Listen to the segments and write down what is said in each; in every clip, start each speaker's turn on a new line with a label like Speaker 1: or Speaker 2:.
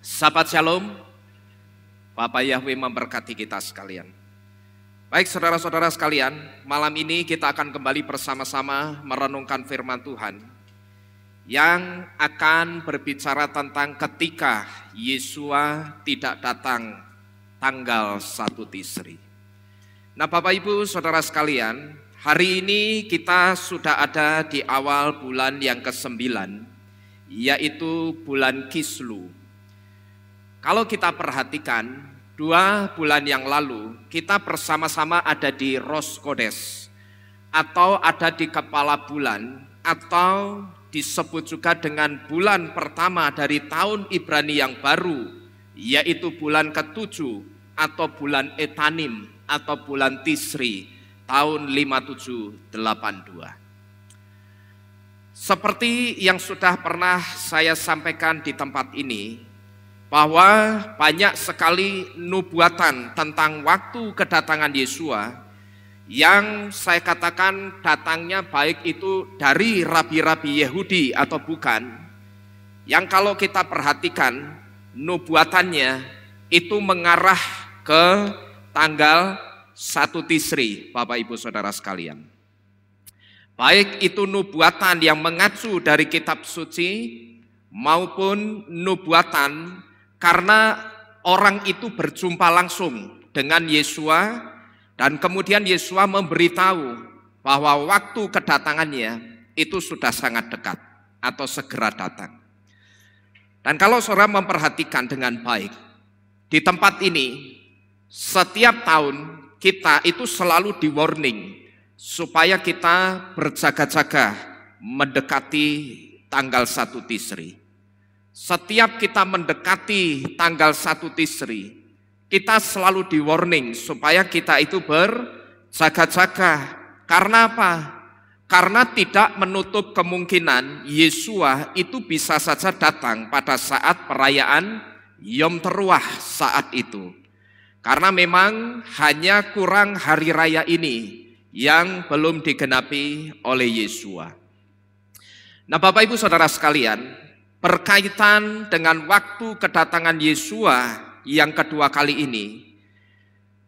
Speaker 1: Sahabat Shalom, Bapak Yahweh memberkati kita sekalian. Baik saudara-saudara sekalian, malam ini kita akan kembali bersama-sama merenungkan firman Tuhan yang akan berbicara tentang ketika Yesua tidak datang tanggal 1 Tisri. Nah Bapak Ibu saudara sekalian, hari ini kita sudah ada di awal bulan yang ke-9, yaitu bulan Kislu. Kalau kita perhatikan, 2 bulan yang lalu kita bersama-sama ada di Rosh Kodesh, atau ada di kepala bulan, atau disebut juga dengan bulan pertama dari tahun Ibrani yang baru, yaitu bulan ke-7 atau bulan Etanim atau bulan Tisri tahun 5782. Seperti yang sudah pernah saya sampaikan di tempat ini, bahwa banyak sekali nubuatan tentang waktu kedatangan Yesua yang saya katakan datangnya baik itu dari rabi-rabi Yahudi atau bukan, yang kalau kita perhatikan nubuatannya itu mengarah ke tanggal 1 Tisri, Bapak Ibu Saudara sekalian. Baik itu nubuatan yang mengacu dari kitab suci maupun nubuatan karena orang itu berjumpa langsung dengan Yesua dan kemudian Yesua memberitahu bahwa waktu kedatangannya itu sudah sangat dekat atau segera datang. Dan kalau saudara memperhatikan dengan baik, di tempat ini setiap tahun kita itu selalu di warning supaya kita berjaga-jaga mendekati tanggal 1 Tisri. Setiap kita mendekati tanggal 1 Tisri, kita selalu di warning supaya kita itu berjaga-jaga. Karena apa? Karena tidak menutup kemungkinan Yesua itu bisa saja datang pada saat perayaan Yom Teruah saat itu. Karena memang hanya kurang hari raya ini yang belum digenapi oleh Yesua. Nah Bapak Ibu Saudara sekalian, berkaitan dengan waktu kedatangan Yesua yang kedua kali ini,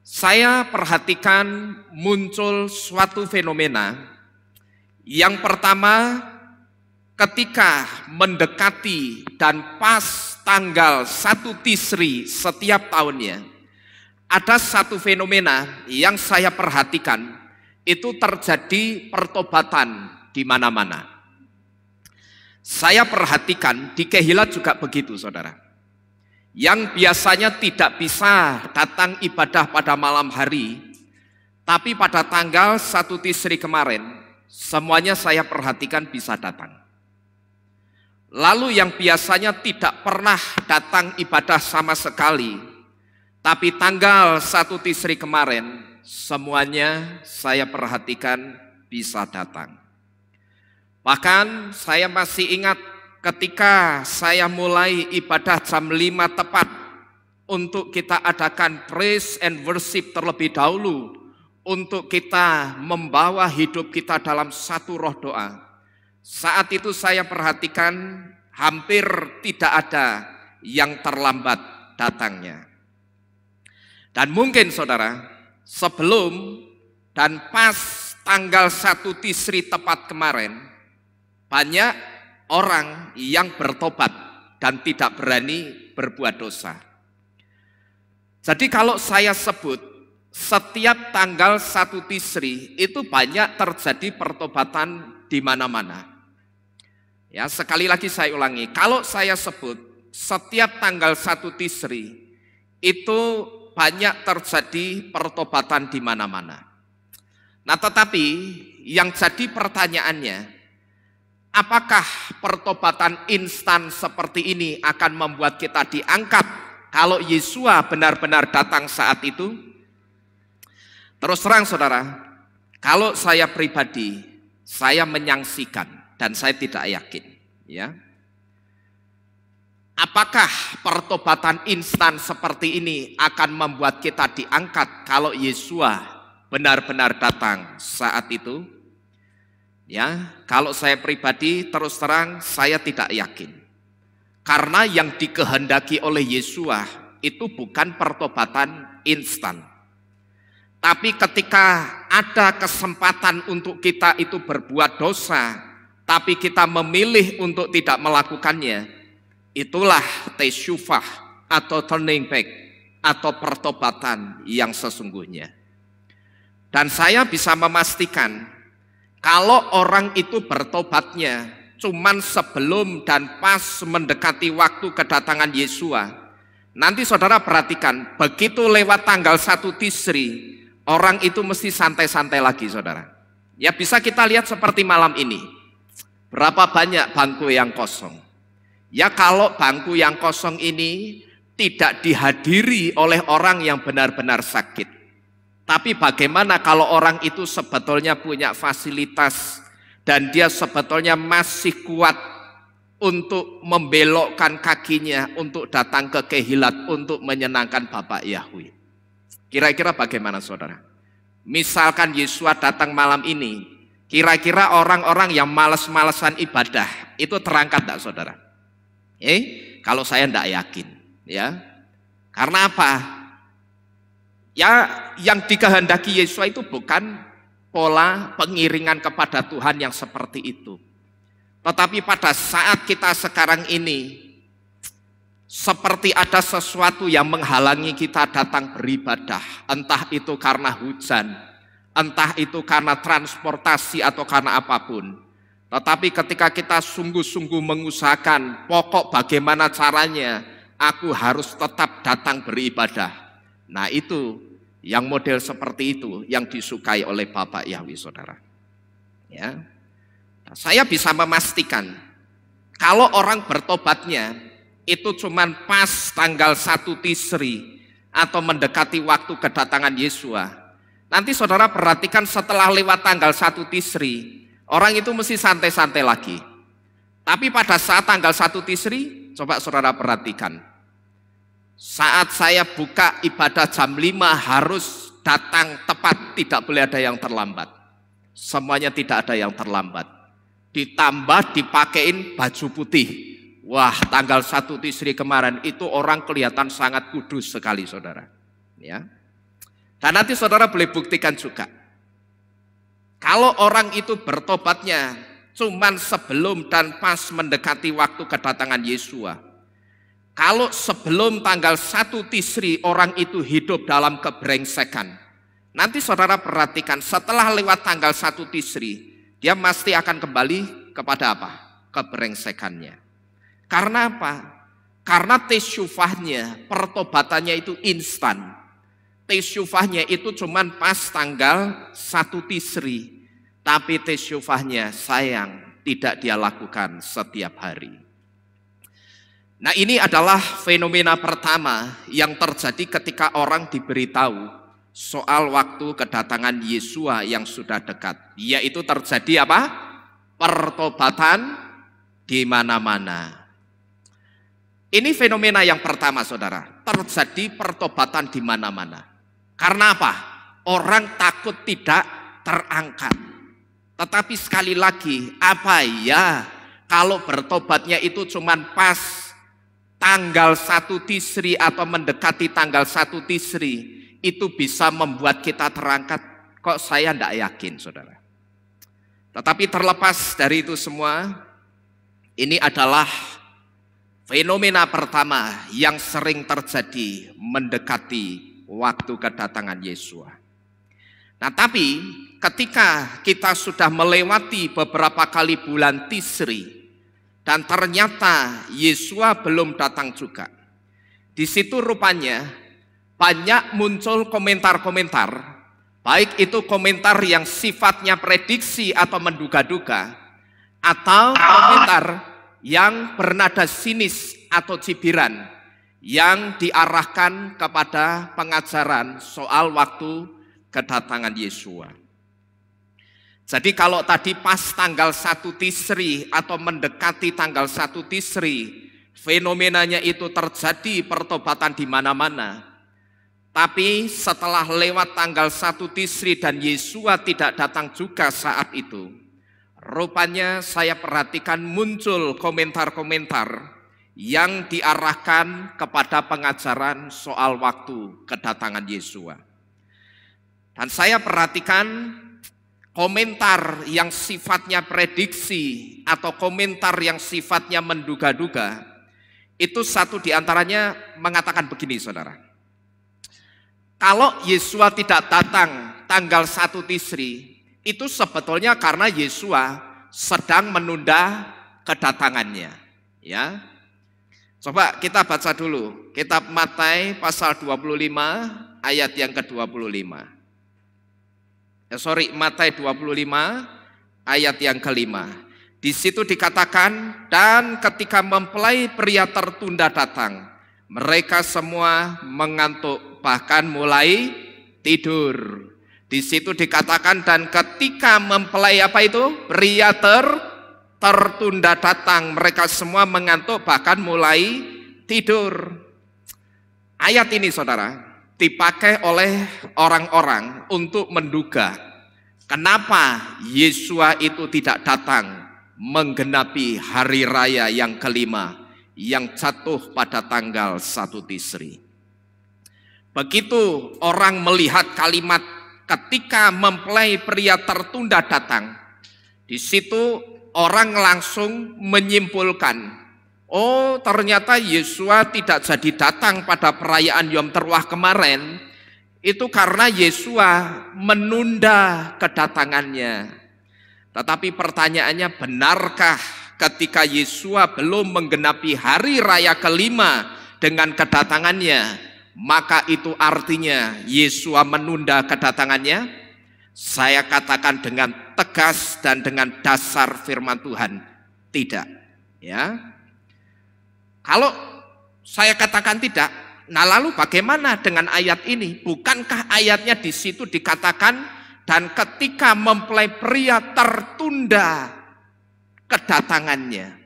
Speaker 1: saya perhatikan muncul suatu fenomena. Yang pertama, ketika mendekati dan pas tanggal 1 Tisri setiap tahunnya, ada satu fenomena yang saya perhatikan, itu terjadi pertobatan di mana-mana. Saya perhatikan di Kehilat juga begitu saudara. Yang biasanya tidak bisa datang ibadah pada malam hari, tapi pada tanggal 1 Tisri kemarin, semuanya saya perhatikan bisa datang. Lalu yang biasanya tidak pernah datang ibadah sama sekali, tapi tanggal 1 Tisri kemarin, semuanya saya perhatikan bisa datang. Bahkan saya masih ingat ketika saya mulai ibadah jam 5 tepat untuk kita adakan praise and worship terlebih dahulu, untuk kita membawa hidup kita dalam satu roh doa. Saat itu saya perhatikan hampir tidak ada yang terlambat datangnya. Dan mungkin saudara, sebelum dan pas tanggal 1 Tisri tepat kemarin, banyak orang yang bertobat dan tidak berani berbuat dosa. Jadi kalau saya sebut setiap tanggal 1 Tisri itu banyak terjadi pertobatan di mana-mana. Ya, sekali lagi saya ulangi, kalau saya sebut setiap tanggal 1 Tisri itu banyak terjadi pertobatan di mana-mana. Nah, tetapi yang jadi pertanyaannya, apakah pertobatan instan seperti ini akan membuat kita diangkat kalau Yesua benar-benar datang saat itu? Terus terang saudara, kalau saya pribadi, saya menyangsikan dan saya tidak yakin. Ya, apakah pertobatan instan seperti ini akan membuat kita diangkat kalau Yesua benar-benar datang saat itu? Ya, kalau saya pribadi terus terang saya tidak yakin. Karena yang dikehendaki oleh Yesua itu bukan pertobatan instan. Tapi ketika ada kesempatan untuk kita itu berbuat dosa, tapi kita memilih untuk tidak melakukannya, itulah tesyufah atau turning back atau pertobatan yang sesungguhnya. Dan saya bisa memastikan kalau orang itu bertobatnya cuman sebelum dan pas mendekati waktu kedatangan Yesua, nanti saudara perhatikan, begitu lewat tanggal 1 Tisri, orang itu mesti santai-santai lagi, saudara. Ya bisa kita lihat seperti malam ini. Berapa banyak bangku yang kosong. Ya kalau bangku yang kosong ini tidak dihadiri oleh orang yang benar-benar sakit. Tapi bagaimana kalau orang itu sebetulnya punya fasilitas dan dia sebetulnya masih kuat untuk membelokkan kakinya untuk datang ke Kehilat untuk menyenangkan Bapak Yahweh. Kira-kira bagaimana saudara? Misalkan Yesua datang malam ini, kira-kira orang-orang yang malas-malasan ibadah itu terangkat tidak saudara? Kalau saya tidak yakin, ya. Karena apa? Ya, yang dikehendaki Yesua itu bukan pola pengiringan kepada Tuhan yang seperti itu. Tetapi pada saat kita sekarang ini seperti ada sesuatu yang menghalangi kita datang beribadah, entah itu karena hujan, entah itu karena transportasi atau karena apapun. Tetapi ketika kita sungguh-sungguh mengusahakan pokok bagaimana caranya, aku harus tetap datang beribadah. Nah itu yang model seperti itu yang disukai oleh Bapak Yahweh saudara. Ya, nah, saya bisa memastikan kalau orang bertobatnya itu cuman pas tanggal 1 Tisri atau mendekati waktu kedatangan Yesua. Nanti saudara perhatikan setelah lewat tanggal 1 Tisri, orang itu mesti santai-santai lagi. Tapi pada saat tanggal 1 Tisri, coba saudara perhatikan. Saat saya buka ibadah jam 5 harus datang tepat, tidak boleh ada yang terlambat. Semuanya tidak ada yang terlambat. Ditambah dipakein baju putih. Wah, tanggal 1 Tisri kemarin itu orang kelihatan sangat kudus sekali saudara. Ya. Dan nanti saudara boleh buktikan juga. Kalau orang itu bertobatnya cuman sebelum dan pas mendekati waktu kedatangan Yesua. Kalau sebelum tanggal 1 Tisri orang itu hidup dalam kebrengsekan. Nanti saudara perhatikan setelah lewat tanggal 1 Tisri, dia pasti akan kembali kepada apa? Kebrengsekannya. Karena apa? Karena tesyufahnya, pertobatannya itu instan. Tesyufahnya itu cuman pas tanggal 1 Tisri. Tapi tesyufahnya sayang tidak dia lakukan setiap hari. Nah ini adalah fenomena pertama yang terjadi ketika orang diberitahu soal waktu kedatangan Yesua yang sudah dekat. Yaitu terjadi apa? Pertobatan di mana-mana. Ini fenomena yang pertama saudara, terjadi pertobatan di mana-mana. Karena apa? Orang takut tidak terangkat. Tetapi sekali lagi, apa ya kalau bertobatnya itu cuman pas tanggal 1 Tisri atau mendekati tanggal 1 Tisri, itu bisa membuat kita terangkat? Kok saya tidak yakin saudara. Tetapi terlepas dari itu semua, ini adalah fenomena pertama yang sering terjadi mendekati waktu kedatangan Yesua. Nah tapi ketika kita sudah melewati beberapa kali bulan Tisri dan ternyata Yesua belum datang juga. Di situ rupanya banyak muncul komentar-komentar, baik itu komentar yang sifatnya prediksi atau menduga-duga, atau komentar yang bernada sinis atau cibiran yang diarahkan kepada pengajaran soal waktu kedatangan Yesua. Jadi kalau tadi pas tanggal 1 Tisri atau mendekati tanggal 1 Tisri, fenomenanya itu terjadi pertobatan di mana-mana. Tapi setelah lewat tanggal 1 Tisri dan Yesua tidak datang juga saat itu, rupanya saya perhatikan muncul komentar-komentar yang diarahkan kepada pengajaran soal waktu kedatangan Yesua. Dan saya perhatikan komentar yang sifatnya prediksi atau komentar yang sifatnya menduga-duga, itu satu diantaranya mengatakan begini, saudara. Kalau Yesua tidak datang tanggal 1 Tisri, itu sebetulnya karena Yesua sedang menunda kedatangannya. Ya, coba kita baca dulu kitab Matius pasal 25 ayat yang ke-25. Matius 25 ayat yang ke-5. Di situ dikatakan, dan ketika mempelai pria tertunda datang, mereka semua mengantuk, bahkan mulai tidur. Di situ dikatakan, dan ketika mempelai apa itu? Pria tertunda datang, mereka semua mengantuk, bahkan mulai tidur. Ayat ini, saudara, dipakai oleh orang-orang untuk menduga kenapa Yesua itu tidak datang menggenapi hari raya yang kelima yang jatuh pada tanggal 1 Tisri. Begitu orang melihat kalimat ketika mempelai pria tertunda datang, di situ orang langsung menyimpulkan, oh ternyata Yesua tidak jadi datang pada perayaan Yom Teruah kemarin, itu karena Yesua menunda kedatangannya. Tetapi pertanyaannya, benarkah ketika Yesua belum menggenapi hari raya kelima dengan kedatangannya, maka itu artinya Yesua menunda kedatangannya? Saya katakan dengan tegas dan dengan dasar firman Tuhan, tidak. Ya, kalau saya katakan tidak, nah lalu bagaimana dengan ayat ini? Bukankah ayatnya di situ dikatakan, dan ketika mempelai pria tertunda kedatangannya?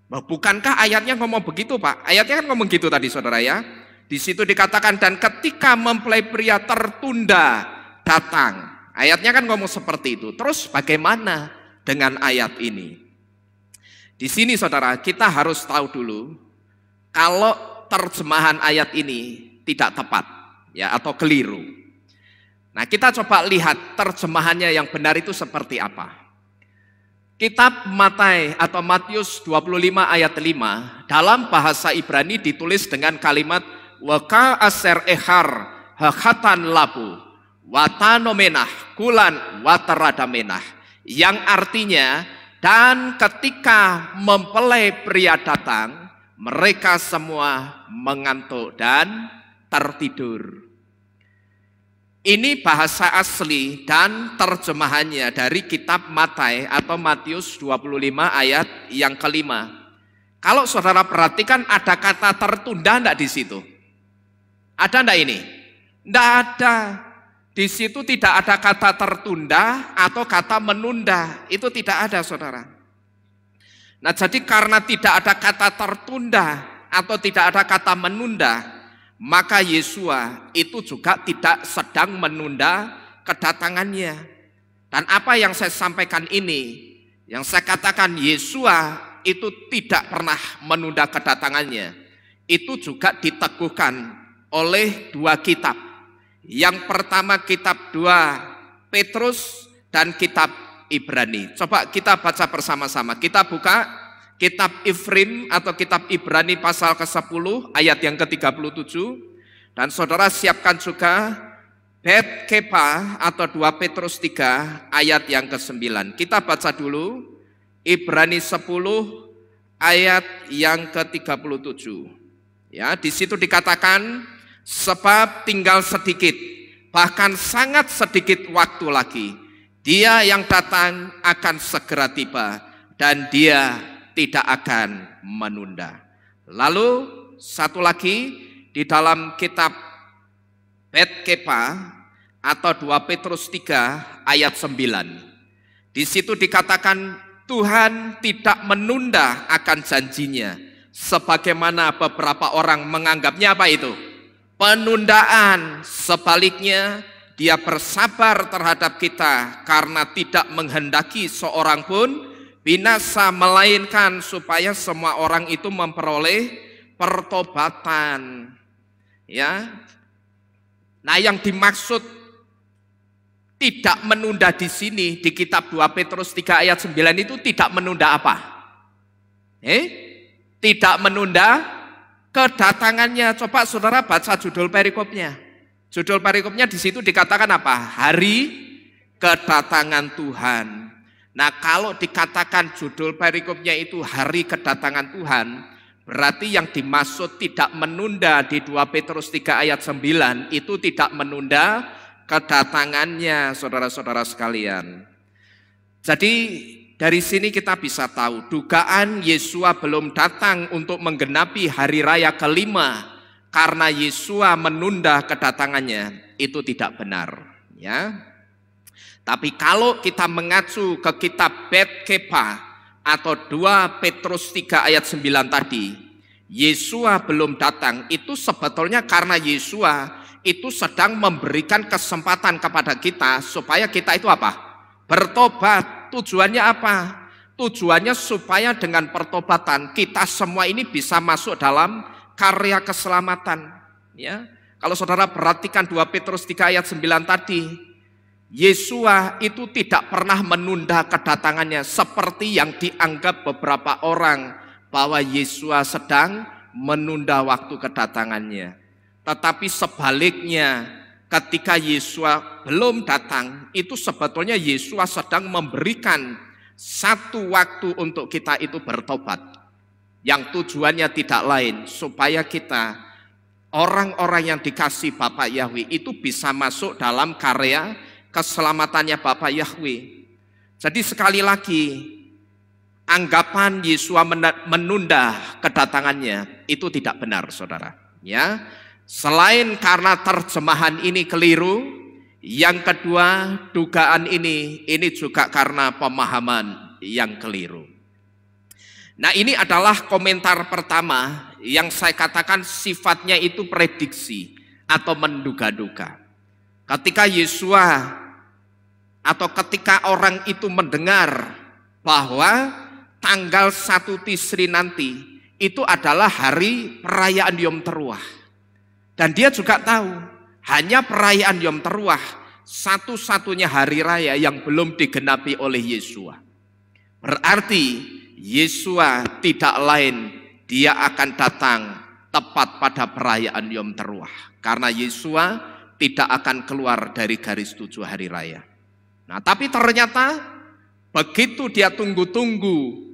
Speaker 1: Bukankah ayatnya ngomong begitu, Pak? Ayatnya kan ngomong gitu tadi, saudara ya. Di situ dikatakan, dan ketika mempelai pria tertunda datang. Ayatnya kan ngomong seperti itu. Terus bagaimana dengan ayat ini? Di sini, saudara, kita harus tahu dulu kalau terjemahan ayat ini tidak tepat, ya, atau keliru. Nah, kita coba lihat terjemahannya yang benar itu seperti apa. Kitab Matius atau Matius 25 ayat 5 dalam bahasa Ibrani ditulis dengan kalimat waka aser ehar hakatan labu watanomenah kulan wataradaменah, yang artinya, dan ketika mempelai pria datang, mereka semua mengantuk dan tertidur. Ini bahasa asli dan terjemahannya dari kitab Matius atau Matius 25 ayat yang kelima. Kalau saudara perhatikan, ada kata tertunda enggak di situ? Ada enggak ini? Enggak ada. Di situ tidak ada kata tertunda atau kata menunda. Itu tidak ada, saudara. Nah, jadi karena tidak ada kata tertunda atau tidak ada kata menunda, maka Yesua itu juga tidak sedang menunda kedatangannya. Dan apa yang saya sampaikan ini, yang saya katakan Yesua itu tidak pernah menunda kedatangannya, itu juga diteguhkan oleh dua kitab. Yang pertama kitab 2 Petrus dan kitab Ibrani. Coba kita baca bersama-sama. Kita buka kitab Ifrim atau kitab Ibrani pasal ke-10 ayat yang ke-37. Dan saudara siapkan juga Bet Kepa atau 2 Petrus 3 ayat yang ke-9. Kita baca dulu Ibrani 10 ayat yang ke-37. Ya, di situ dikatakan, sebab tinggal sedikit, bahkan sangat sedikit waktu lagi, Dia yang datang akan segera tiba, dan Dia tidak akan menunda. Lalu satu lagi di dalam kitab Bet Kepa atau 2 Petrus 3 ayat 9. Di situ dikatakan Tuhan tidak menunda akan janjinya, sebagaimana beberapa orang menganggapnya apa itu? Penundaan. Sebaliknya Dia bersabar terhadap kita karena tidak menghendaki seorang pun binasa, melainkan supaya semua orang itu memperoleh pertobatan. Ya. Nah, yang dimaksud tidak menunda di sini di kitab 2 Petrus 3 ayat 9 itu tidak menunda apa? Tidak menunda kedatangannya. Coba saudara baca judul perikopnya. Judul perikopnya di situ dikatakan apa? Hari kedatangan Tuhan. Nah, kalau dikatakan judul perikopnya itu hari kedatangan Tuhan, berarti yang dimaksud tidak menunda di 2 Petrus 3 ayat 9 itu tidak menunda kedatangannya, saudara-saudara sekalian. Jadi dari sini kita bisa tahu dugaan Yesua belum datang untuk menggenapi hari raya kelima karena Yesua menunda kedatangannya itu tidak benar, ya. Tapi kalau kita mengacu ke kitab Bet-Kepa atau 2 Petrus 3 ayat 9 tadi, Yesua belum datang, itu sebetulnya karena Yesua itu sedang memberikan kesempatan kepada kita supaya kita itu apa? Bertobat. Tujuannya apa? Tujuannya supaya dengan pertobatan kita semua ini bisa masuk dalam karya keselamatan, ya. Kalau saudara perhatikan 2 Petrus 3 ayat 9 tadi, Yesua itu tidak pernah menunda kedatangannya seperti yang dianggap beberapa orang bahwa Yesua sedang menunda waktu kedatangannya. Tetapi sebaliknya, ketika Yesua belum datang, itu sebetulnya Yesua sedang memberikan satu waktu untuk kita itu bertobat. Yang tujuannya tidak lain, supaya kita, orang-orang yang dikasih Bapa Yahweh itu bisa masuk dalam karya keselamatannya Bapa Yahweh. Jadi sekali lagi, anggapan Yesua menunda kedatangannya itu tidak benar, saudara. Ya, selain karena terjemahan ini keliru, yang kedua dugaan ini juga karena pemahaman yang keliru. Nah, ini adalah komentar pertama yang saya katakan sifatnya itu prediksi atau menduga-duga. Ketika Yesua atau ketika orang itu mendengar bahwa tanggal 1 Tisri nanti itu adalah hari perayaan Yom Teruah. Dan dia juga tahu hanya perayaan Yom Teruah satu-satunya hari raya yang belum digenapi oleh Yesua. Berarti Yesua tidak lain, dia akan datang tepat pada perayaan Yom Teruah. Karena Yesua tidak akan keluar dari garis 7 hari raya. Nah, tapi ternyata begitu dia tunggu-tunggu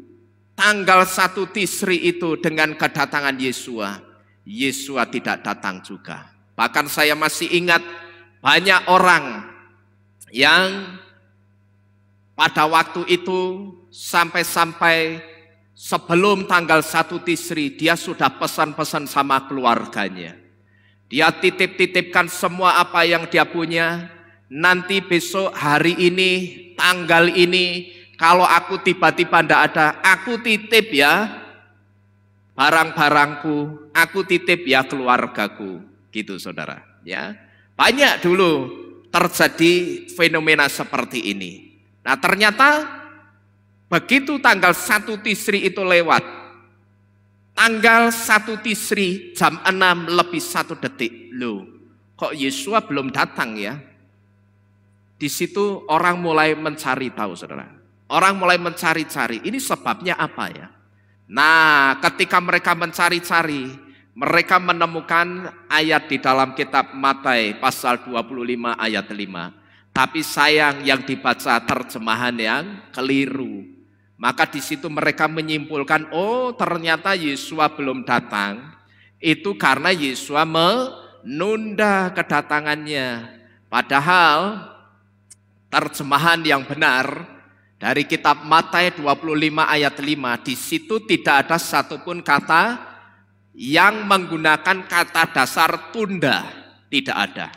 Speaker 1: tanggal 1 Tisri itu dengan kedatangan Yesua, Yesua tidak datang juga. Bahkan saya masih ingat banyak orang yang pada waktu itu sampai sebelum tanggal 1 Tisri dia sudah pesan-pesan sama keluarganya. Dia titip-titipkan semua apa yang dia punya. Nanti besok hari ini, tanggal ini, kalau aku tiba-tiba tidak ada, aku titip ya barang-barangku, aku titip ya keluargaku, gitu saudara. Ya, banyak dulu terjadi fenomena seperti ini. Nah, ternyata begitu tanggal 1 Tisri itu lewat, tanggal 1 Tisri jam 6 lebih 1 detik, loh, kok Yesua belum datang ya? Di situ orang mulai mencari tahu, saudara. Orang mulai mencari-cari, ini sebabnya apa ya? Nah, ketika mereka mencari-cari, mereka menemukan ayat di dalam kitab Matius pasal 25 ayat 5. Tapi sayang yang dibaca terjemahan yang keliru. Maka di situ mereka menyimpulkan, oh ternyata Yesua belum datang. Itu karena Yesua menunda kedatangannya. Padahal terjemahan yang benar dari kitab Matius 25 ayat 5, di situ tidak ada satupun kata yang menggunakan kata dasar tunda, tidak ada.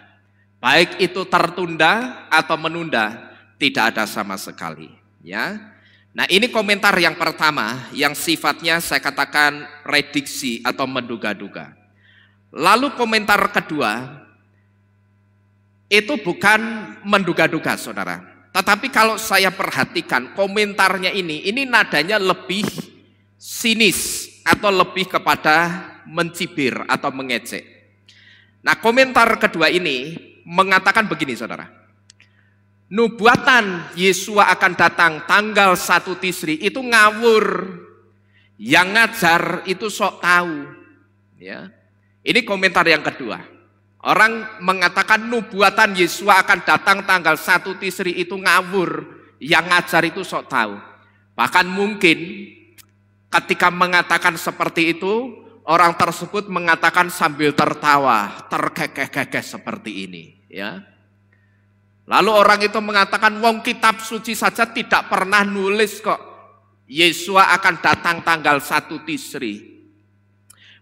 Speaker 1: Baik itu tertunda atau menunda, tidak ada sama sekali. Ya. Nah, ini komentar yang pertama yang sifatnya saya katakan prediksi atau menduga-duga. Lalu komentar kedua, itu bukan menduga-duga, saudara. Tetapi kalau saya perhatikan komentarnya ini nadanya lebih sinis atau lebih kepada mencibir atau mengejek. Nah, komentar kedua ini mengatakan begini, saudara. Nubuatan Yesua akan datang tanggal 1 Tisri itu ngawur. Yang ngajar itu sok tahu. Ya. Ini komentar yang kedua. Orang mengatakan nubuatan Yesua akan datang tanggal 1 Tisri itu ngawur. Yang ngajar itu sok tahu. Bahkan mungkin ketika mengatakan seperti itu, orang tersebut mengatakan sambil tertawa, terkekeh-kekeh seperti ini. Ya. Lalu orang itu mengatakan, wong kitab suci saja tidak pernah nulis kok Yesua akan datang tanggal 1 Tisri.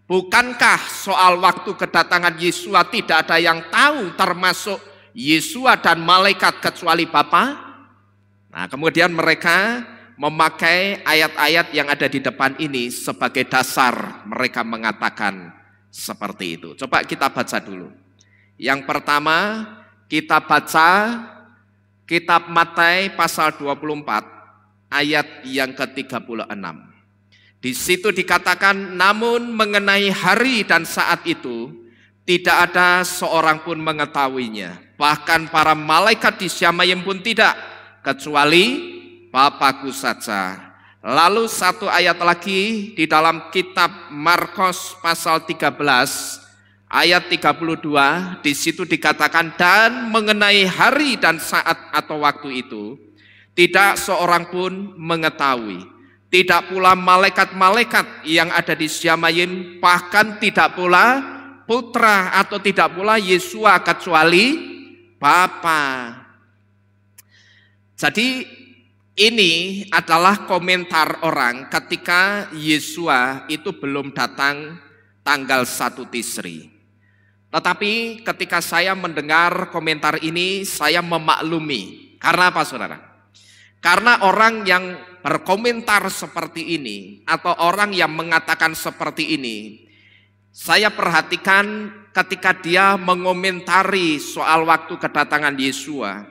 Speaker 1: Bukankah soal waktu kedatangan Yesua tidak ada yang tahu termasuk Yesua dan malaikat kecuali Bapa? Nah, kemudian mereka memakai ayat-ayat yang ada di depan ini sebagai dasar mereka mengatakan seperti itu. Coba kita baca dulu. Yang pertama, kita baca kitab Matius pasal 24 ayat yang ke-36. Di situ dikatakan, namun mengenai hari dan saat itu tidak ada seorang pun mengetahuinya. Bahkan para malaikat di Syamayim pun tidak, kecuali Bapakku saja. Lalu satu ayat lagi di dalam kitab Markus pasal 13 ayat 32, di situ dikatakan, dan mengenai hari dan saat atau waktu itu tidak seorang pun mengetahui. Tidak pula malaikat-malaikat yang ada di Syamayim, bahkan tidak pula putra atau tidak pula Yesua kecuali Bapa. Jadi ini adalah komentar orang ketika Yesua itu belum datang tanggal 1 Tisri. Tetapi ketika saya mendengar komentar ini, saya memaklumi. Karena apa, saudara? Karena orang yang berkomentar seperti ini atau orang yang mengatakan seperti ini, saya perhatikan ketika dia mengomentari soal waktu kedatangan Yesua,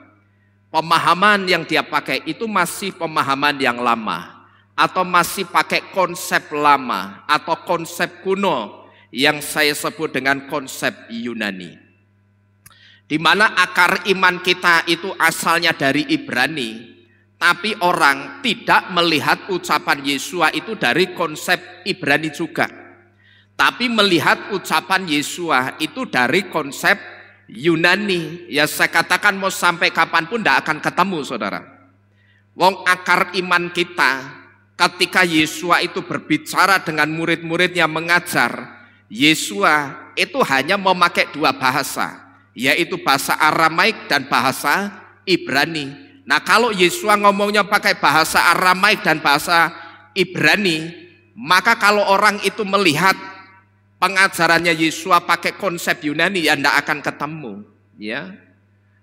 Speaker 1: pemahaman yang dia pakai itu masih pemahaman yang lama atau masih pakai konsep lama atau konsep kuno yang saya sebut dengan konsep Yunani, di mana akar iman kita itu asalnya dari Ibrani. Tapi orang tidak melihat ucapan Yesua itu dari konsep Ibrani juga. Tapi melihat ucapan Yesua itu dari konsep Yunani. Ya, saya katakan mau sampai kapanpun tidak akan ketemu, saudara. Wong akar iman kita ketika Yesua itu berbicara dengan murid-muridnya mengajar, Yesua itu hanya memakai dua bahasa, yaitu bahasa Aramaik dan bahasa Ibrani. Nah, kalau Yesua ngomongnya pakai bahasa Aramaik dan bahasa Ibrani, maka kalau orang itu melihat pengajarannya Yesua pakai konsep Yunani, ya tidak akan ketemu. Ya.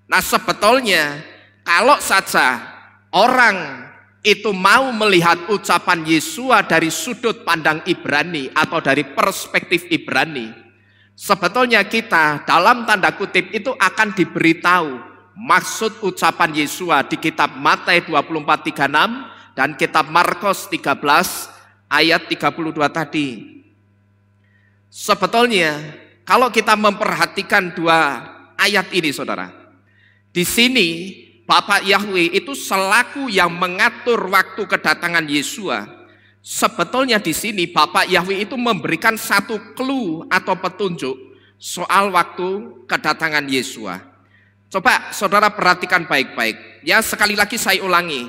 Speaker 1: Nah, sebetulnya kalau saja orang itu mau melihat ucapan Yesua dari sudut pandang Ibrani atau dari perspektif Ibrani, sebetulnya kita dalam tanda kutip itu akan diberitahu maksud ucapan Yesua di kitab Matius 24:36 dan kitab Markus 13 ayat 32 tadi. Sebetulnya kalau kita memperhatikan dua ayat ini, saudara, di sini Bapak Yahweh itu selaku yang mengatur waktu kedatangan Yesua. Sebetulnya di sini Bapak Yahweh itu memberikan satu clue atau petunjuk soal waktu kedatangan Yesua. Coba saudara perhatikan baik-baik. Ya, sekali lagi saya ulangi.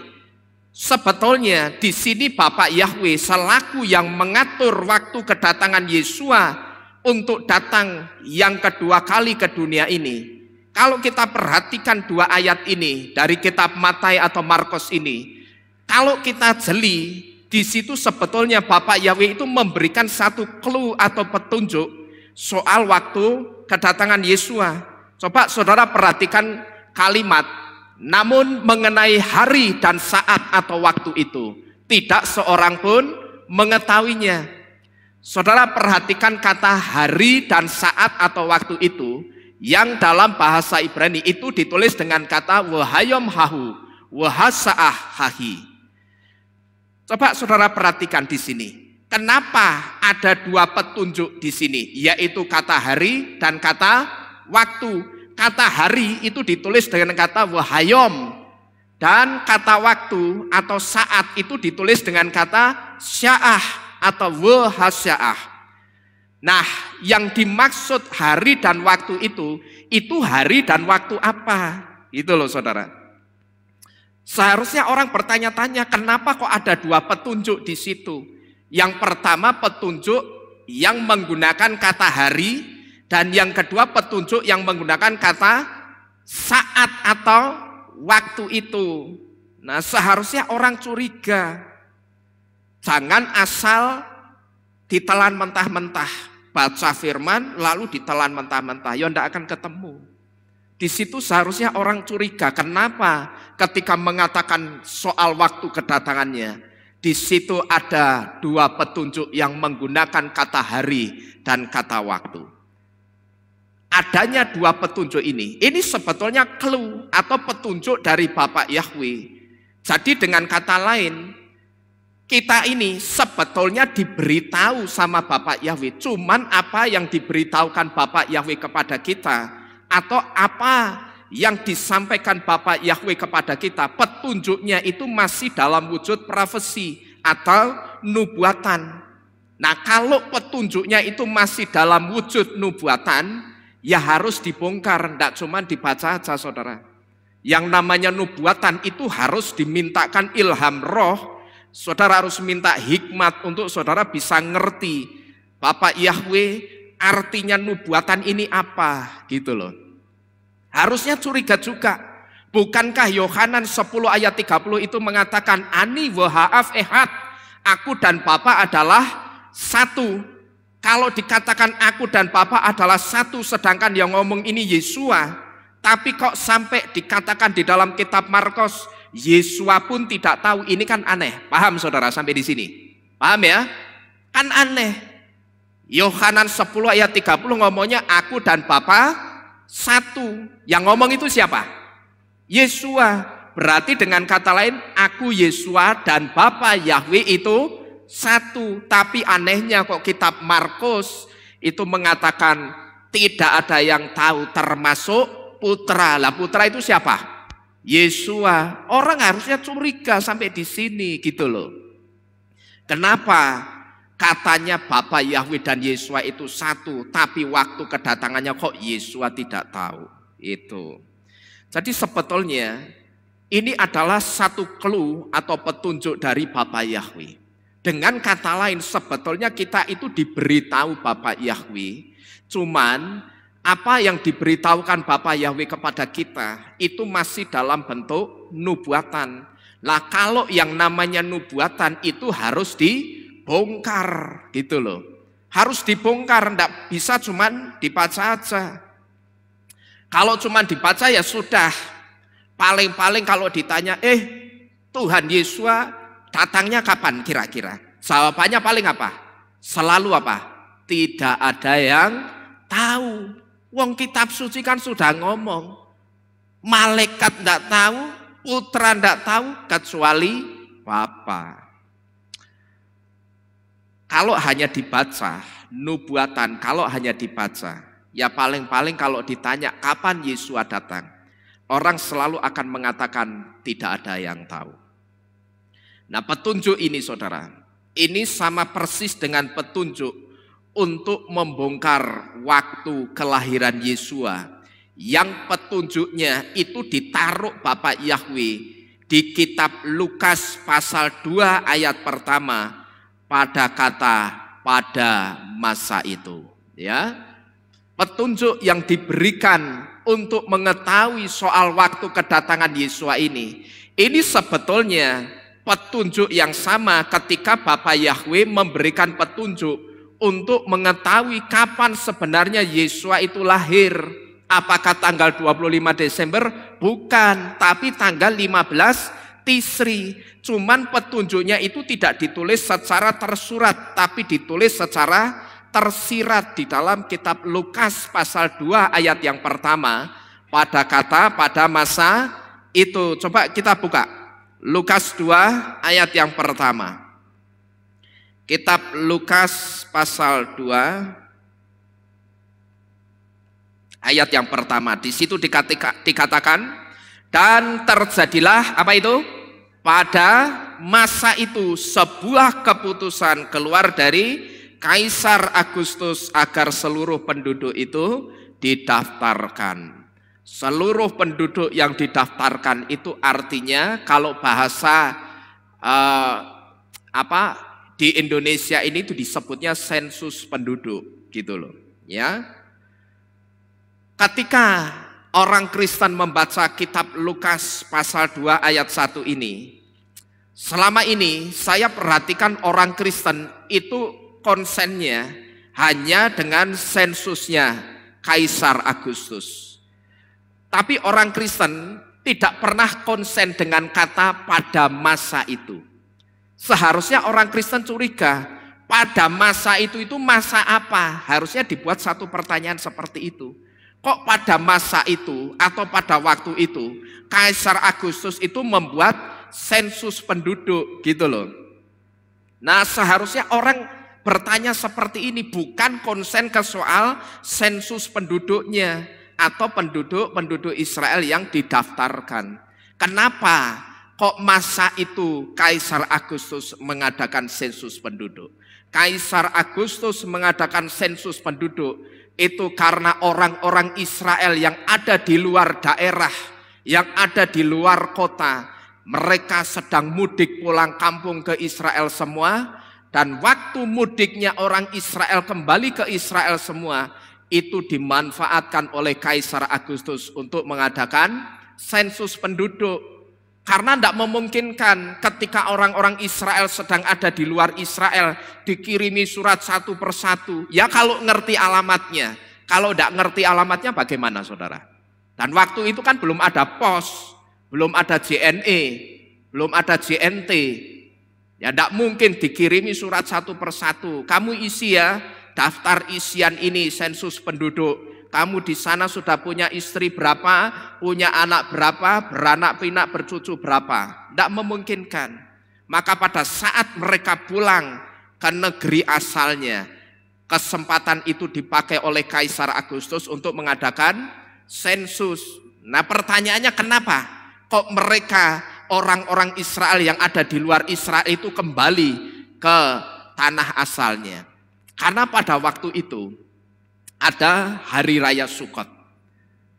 Speaker 1: Sebetulnya di sini Bapak Yahweh selaku yang mengatur waktu kedatangan Yesua untuk datang yang kedua kali ke dunia ini. Kalau kita perhatikan dua ayat ini dari kitab Matius atau Markus ini, kalau kita jeli, di situ sebetulnya Bapak Yahweh itu memberikan satu clue atau petunjuk soal waktu kedatangan Yesua. Coba saudara perhatikan kalimat, namun mengenai hari dan saat atau waktu itu tidak seorang pun mengetahuinya. Saudara perhatikan kata hari dan saat atau waktu itu yang dalam bahasa Ibrani itu ditulis dengan kata wahayom hahu. wa hasa'ahahi. Coba saudara perhatikan di sini. Kenapa ada dua petunjuk di sini, yaitu kata hari dan kata waktu. Kata hari itu ditulis dengan kata wahayom, dan kata waktu atau saat itu ditulis dengan kata sya'ah atau wahasya'ah. Nah, yang dimaksud hari dan waktu itu hari dan waktu apa? Itu loh saudara. Seharusnya orang bertanya-tanya, kenapa kok ada dua petunjuk di situ? Yang pertama petunjuk yang menggunakan kata hari, dan yang kedua petunjuk yang menggunakan kata saat atau waktu itu. Nah, seharusnya orang curiga. Jangan asal ditelan mentah-mentah. Baca firman lalu ditelan mentah-mentah, ya tidak akan ketemu. Di situ seharusnya orang curiga. Kenapa ketika mengatakan soal waktu kedatangannya, di situ ada dua petunjuk yang menggunakan kata hari dan kata waktu. Adanya dua petunjuk ini sebetulnya clue atau petunjuk dari Bapak Yahweh. Jadi dengan kata lain, kita ini sebetulnya diberitahu sama Bapak Yahweh. Cuman apa yang diberitahukan Bapak Yahweh kepada kita, atau apa yang disampaikan Bapak Yahweh kepada kita, petunjuknya itu masih dalam wujud profesi atau nubuatan. Nah, kalau petunjuknya itu masih dalam wujud nubuatan, ya harus dibongkar, tidak cuma dibaca aja saudara. Yang namanya nubuatan itu harus dimintakan ilham roh. Saudara harus minta hikmat untuk saudara bisa ngerti Bapak Yahweh artinya nubuatan ini apa, gitu loh. Harusnya curiga juga. Bukankah Yohanan 10 ayat 30 itu mengatakan ani wa ha'af ehad, aku dan Bapa adalah satu. Kalau dikatakan aku dan Bapa adalah satu, sedangkan yang ngomong ini Yesua, tapi kok sampai dikatakan di dalam kitab Markus Yesua pun tidak tahu, ini kan aneh. Paham saudara sampai di sini? Paham ya? Kan aneh. Yohanan 10 ayat 30 ngomongnya aku dan Bapa satu. Yang ngomong itu siapa? Yesua. Berarti dengan kata lain, aku Yesua dan Bapa Yahweh itu satu. Tapi anehnya kok kitab Markus itu mengatakan tidak ada yang tahu termasuk putra. Lah putra itu siapa? Yesua. Orang harusnya curiga sampai di sini gitu loh. Kenapa katanya Bapa Yahweh dan Yesua itu satu, tapi waktu kedatangannya kok Yesua tidak tahu? Itu. Jadi sebetulnya ini adalah satu clue atau petunjuk dari Bapa Yahweh. Dengan kata lain, sebetulnya kita itu diberitahu Bapa Yahweh, cuman apa yang diberitahukan Bapa Yahweh kepada kita itu masih dalam bentuk nubuatan. Lah kalau yang namanya nubuatan itu harus dibongkar gitu loh. Harus dibongkar, enggak bisa cuman dibaca aja. Kalau cuman dibaca ya sudah. Paling-paling kalau ditanya, Tuhan Yesua datangnya kapan kira-kira? Jawabannya paling apa? Selalu apa? Tidak ada yang tahu. Wong kitab suci kan sudah ngomong, malaikat enggak tahu, putra enggak tahu, kecuali Bapa. Kalau hanya dibaca, nubuatan, kalau hanya dibaca, ya paling-paling kalau ditanya kapan Yesua datang, orang selalu akan mengatakan tidak ada yang tahu. Nah petunjuk ini saudara, ini sama persis dengan petunjuk untuk membongkar waktu kelahiran Yesua, yang petunjuknya itu ditaruh Bapak Yahweh di kitab Lukas pasal 2 ayat pertama pada kata pada masa itu. Ya, petunjuk yang diberikan untuk mengetahui soal waktu kedatangan Yesua ini sebetulnya petunjuk yang sama ketika Bapak Yahweh memberikan petunjuk untuk mengetahui kapan sebenarnya Yesua itu lahir. Apakah tanggal 25 Desember? Bukan, tapi tanggal 15 Tisri. Cuman petunjuknya itu tidak ditulis secara tersurat, tapi ditulis secara tersirat di dalam kitab Lukas pasal 2 ayat yang pertama pada kata pada masa itu coba kita buka Lukas 2 ayat yang pertama. Kitab Lukas pasal 2 ayat yang pertama. Di situ dikatakan, dan terjadilah apa itu? Pada masa itu sebuah keputusan keluar dari Kaisar Agustus agar seluruh penduduk itu didaftarkan. Seluruh penduduk yang didaftarkan itu artinya kalau bahasa di Indonesia ini itu disebutnya sensus penduduk gitu loh, ya. Ketika orang Kristen membaca kitab Lukas pasal 2 ayat 1 ini, selama ini saya perhatikan orang Kristen itu konsennya hanya dengan sensusnya Kaisar Agustus. Tapi orang Kristen tidak pernah konsen dengan kata pada masa itu. Seharusnya orang Kristen curiga, pada masa itu masa apa? Harusnya dibuat satu pertanyaan seperti itu. Kok pada masa itu atau pada waktu itu Kaisar Agustus itu membuat sensus penduduk gitu loh. Nah, seharusnya orang bertanya seperti ini, bukan konsen ke soal sensus penduduknya atau penduduk Israel yang didaftarkan. Kenapa kok masa itu Kaisar Agustus mengadakan sensus penduduk? Kaisar Agustus mengadakan sensus penduduk itu karena orang-orang Israel yang ada di luar daerah, yang ada di luar kota, mereka sedang mudik pulang kampung ke Israel semua, dan waktu mudiknya orang Israel kembali ke Israel semua, itu dimanfaatkan oleh Kaisar Agustus untuk mengadakan sensus penduduk. Karena tidak memungkinkan ketika orang-orang Israel sedang ada di luar Israel dikirimi surat satu persatu. Ya kalau ngerti alamatnya, kalau tidak ngerti alamatnya bagaimana saudara? Dan waktu itu kan belum ada pos, belum ada JNE, belum ada JNT. Ya tidak mungkin dikirimi surat satu persatu. Kamu isi ya daftar isian ini sensus penduduk. Kamu di sana sudah punya istri berapa, punya anak berapa, beranak pinak bercucu berapa. Tidak memungkinkan. Maka pada saat mereka pulang ke negeri asalnya, kesempatan itu dipakai oleh Kaisar Agustus untuk mengadakan sensus. Nah pertanyaannya kenapa? Kok mereka orang-orang Israel yang ada di luar Israel itu kembali ke tanah asalnya? Karena pada waktu itu ada hari raya Sukot.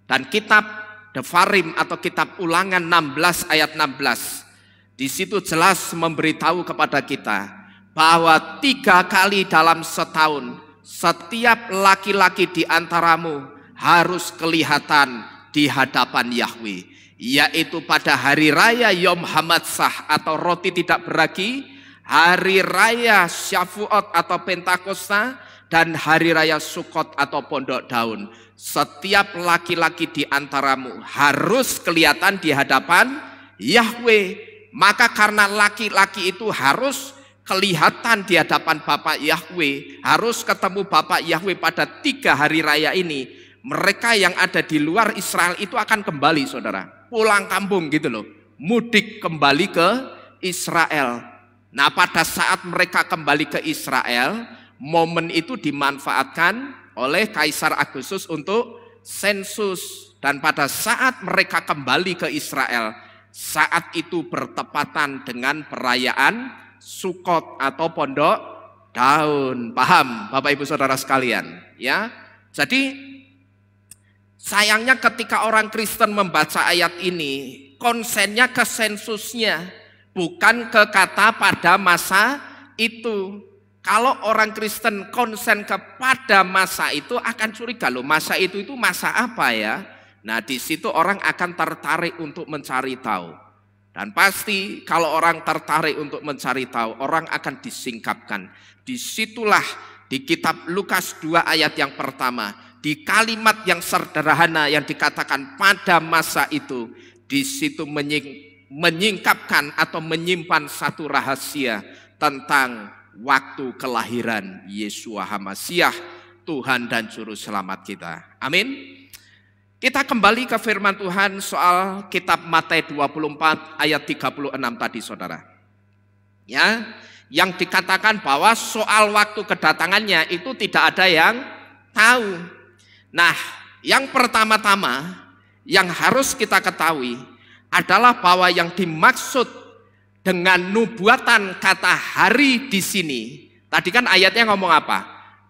Speaker 1: Dan kitab Devarim atau kitab Ulangan 16 ayat 16. Di situ jelas memberitahu kepada kita bahwa 3 kali dalam setahun setiap laki-laki di antaramu harus kelihatan di hadapan Yahweh, yaitu pada hari raya Yom Hamatsah atau roti tidak beragi, hari raya Syavuot atau Pentakosta, dan hari raya Sukot atau Pondok Daun. Setiap laki-laki di antaramu harus kelihatan di hadapan Yahweh. Maka karena laki-laki itu harus kelihatan di hadapan Bapak Yahweh, harus ketemu Bapak Yahweh pada 3 hari raya ini, mereka yang ada di luar Israel itu akan kembali saudara, pulang kampung gitu loh, mudik kembali ke Israel. Nah pada saat mereka kembali ke Israel, momen itu dimanfaatkan oleh Kaisar Agustus untuk sensus. Dan pada saat mereka kembali ke Israel, saat itu bertepatan dengan perayaan Sukot atau Pondok Daun. Paham Bapak Ibu Saudara sekalian? Ya. Jadi sayangnya ketika orang Kristen membaca ayat ini, konsennya ke sensusnya, bukan ke kata pada masa itu. Kalau orang Kristen konsen kepada masa itu akan curiga loh, masa itu masa apa ya? Nah di situ orang akan tertarik untuk mencari tahu. Dan pasti kalau orang tertarik untuk mencari tahu, orang akan disingkapkan. Disitulah di kitab Lukas 2 ayat yang pertama, di kalimat yang sederhana yang dikatakan pada masa itu, di situ menyingkapkan atau menyimpan satu rahasia tentang waktu kelahiran Yeshua HaMasyiah, Tuhan dan Juru Selamat kita. Amin. Kita kembali ke firman Tuhan soal kitab Matius 24 ayat 36 tadi saudara. Ya, yang dikatakan bahwa soal waktu kedatangannya itu tidak ada yang tahu. Nah, yang pertama-tama yang harus kita ketahui adalah bahwa yang dimaksud dengan nubuatan kata hari di sini, tadi kan ayatnya ngomong apa?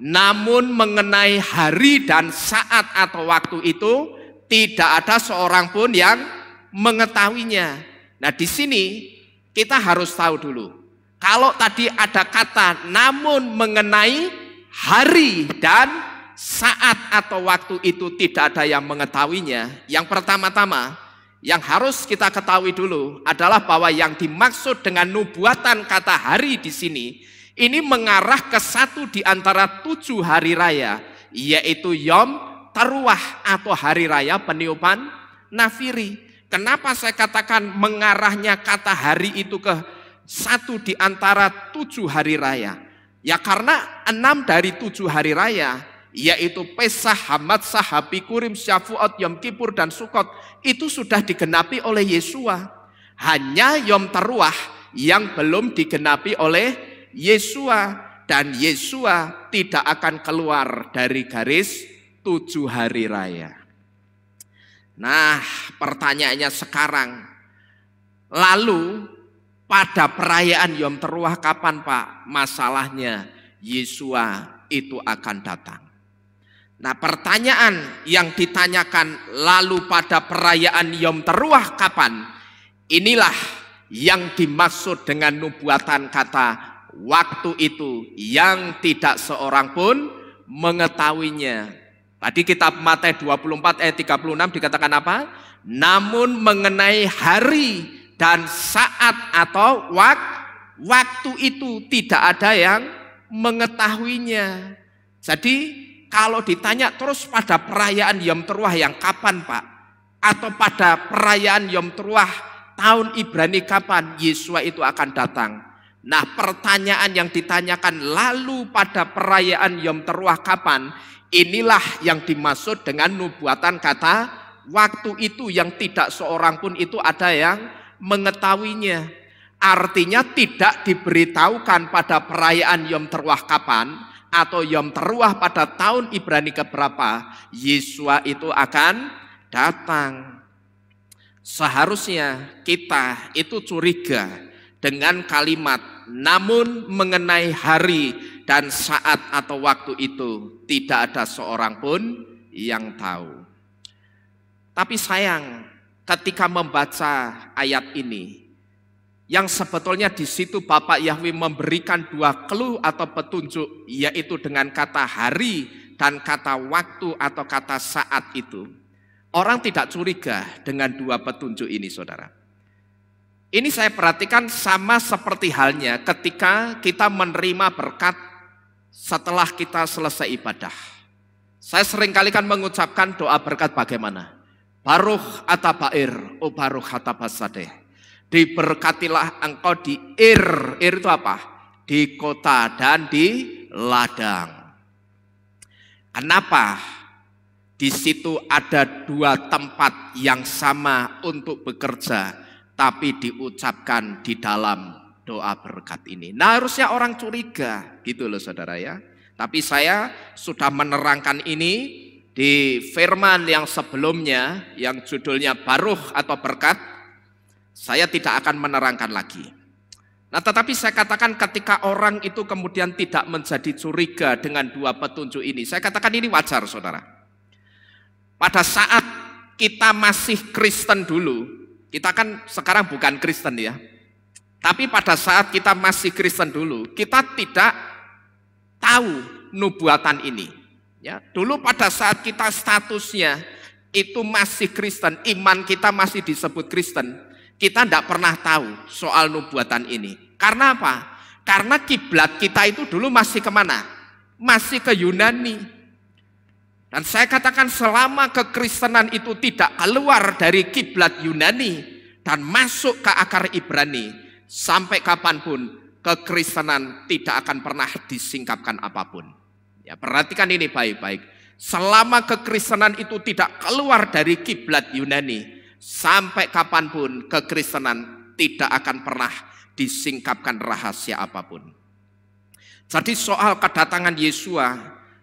Speaker 1: Namun mengenai hari dan saat atau waktu itu tidak ada seorang pun yang mengetahuinya. Nah, di sini kita harus tahu dulu. Kalau tadi ada kata namun mengenai hari dan saat atau waktu itu tidak ada yang mengetahuinya, yang pertama-tama yang harus kita ketahui dulu adalah bahwa yang dimaksud dengan nubuatan kata hari di sini ini mengarah ke satu di antara 7 hari raya, yaitu Yom Teruah atau hari raya peniupan nafiri. Kenapa saya katakan mengarahnya kata hari itu ke satu di antara 7 hari raya? Ya karena 6 dari 7 hari raya, yaitu Pesah, Hamatsah, Habikurim, Syafuot, Yom Kippur, dan Sukot, itu sudah digenapi oleh Yesua. Hanya Yom Teruah yang belum digenapi oleh Yesua, dan Yesua tidak akan keluar dari garis 7 hari raya. Nah, pertanyaannya sekarang, lalu pada perayaan Yom Teruah kapan Pak? Masalahnya Yesua itu akan datang. Nah, pertanyaan yang ditanyakan lalu pada perayaan Yom Teruah kapan? Inilah yang dimaksud dengan nubuatan kata waktu itu yang tidak seorang pun mengetahuinya. Tadi kitab Matius 24 ayat 36 dikatakan apa? Namun mengenai hari dan saat atau waktu itu tidak ada yang mengetahuinya. Jadi kalau ditanya terus pada perayaan Yom Teruah yang kapan Pak? Atau pada perayaan Yom Teruah tahun Ibrani kapan? Yesua itu akan datang. Nah, pertanyaan yang ditanyakan lalu pada perayaan Yom Teruah kapan? Inilah yang dimaksud dengan nubuatan kata waktu itu yang tidak seorang pun itu ada yang mengetahuinya. Artinya tidak diberitahukan pada perayaan Yom Teruah kapan atau Yom Teruah pada tahun Ibrani keberapa Yesua itu akan datang. Seharusnya kita itu curiga dengan kalimat namun mengenai hari dan saat atau waktu itu tidak ada seorang pun yang tahu. Tapi sayang, ketika membaca ayat ini, yang sebetulnya di situ Bapak Yahweh memberikan 2 clue atau petunjuk, yaitu dengan kata hari dan kata waktu atau kata saat itu. Orang tidak curiga dengan 2 petunjuk ini, saudara. Ini saya perhatikan sama seperti halnya ketika kita menerima berkat setelah kita selesai ibadah. Saya seringkali kan mengucapkan doa berkat bagaimana? Baruch atabair, o baruch atabasadeh. Diberkatilah engkau di Ir itu apa? Di kota dan di ladang. Kenapa? Di situ ada 2 tempat yang sama untuk bekerja, tapi diucapkan di dalam doa berkat ini. Nah, harusnya orang curiga gitu loh saudara ya. Tapi saya sudah menerangkan ini di firman yang sebelumnya yang judulnya Baruch atau berkat. Saya tidak akan menerangkan lagi. Nah, tetapi saya katakan ketika orang itu kemudian tidak menjadi curiga dengan 2 petunjuk ini, saya katakan ini wajar saudara. Pada saat kita masih Kristen dulu, kita kan sekarang bukan Kristen ya, tapi pada saat kita masih Kristen dulu, kita tidak tahu nubuatan ini. Ya, dulu pada saat kita statusnya itu masih Kristen, iman kita masih disebut Kristen, kita tidak pernah tahu soal nubuatan ini. Karena apa? Karena kiblat kita itu dulu masih kemana? Masih ke Yunani. Dan saya katakan selama kekristenan itu tidak keluar dari kiblat Yunani dan masuk ke akar Ibrani, sampai kapanpun kekristenan tidak akan pernah disingkapkan apapun. Ya, perhatikan ini baik-baik. Selama kekristenan itu tidak keluar dari kiblat Yunani, sampai kapanpun kekristenan tidak akan pernah disingkapkan rahasia apapun. Jadi soal kedatangan Yesua,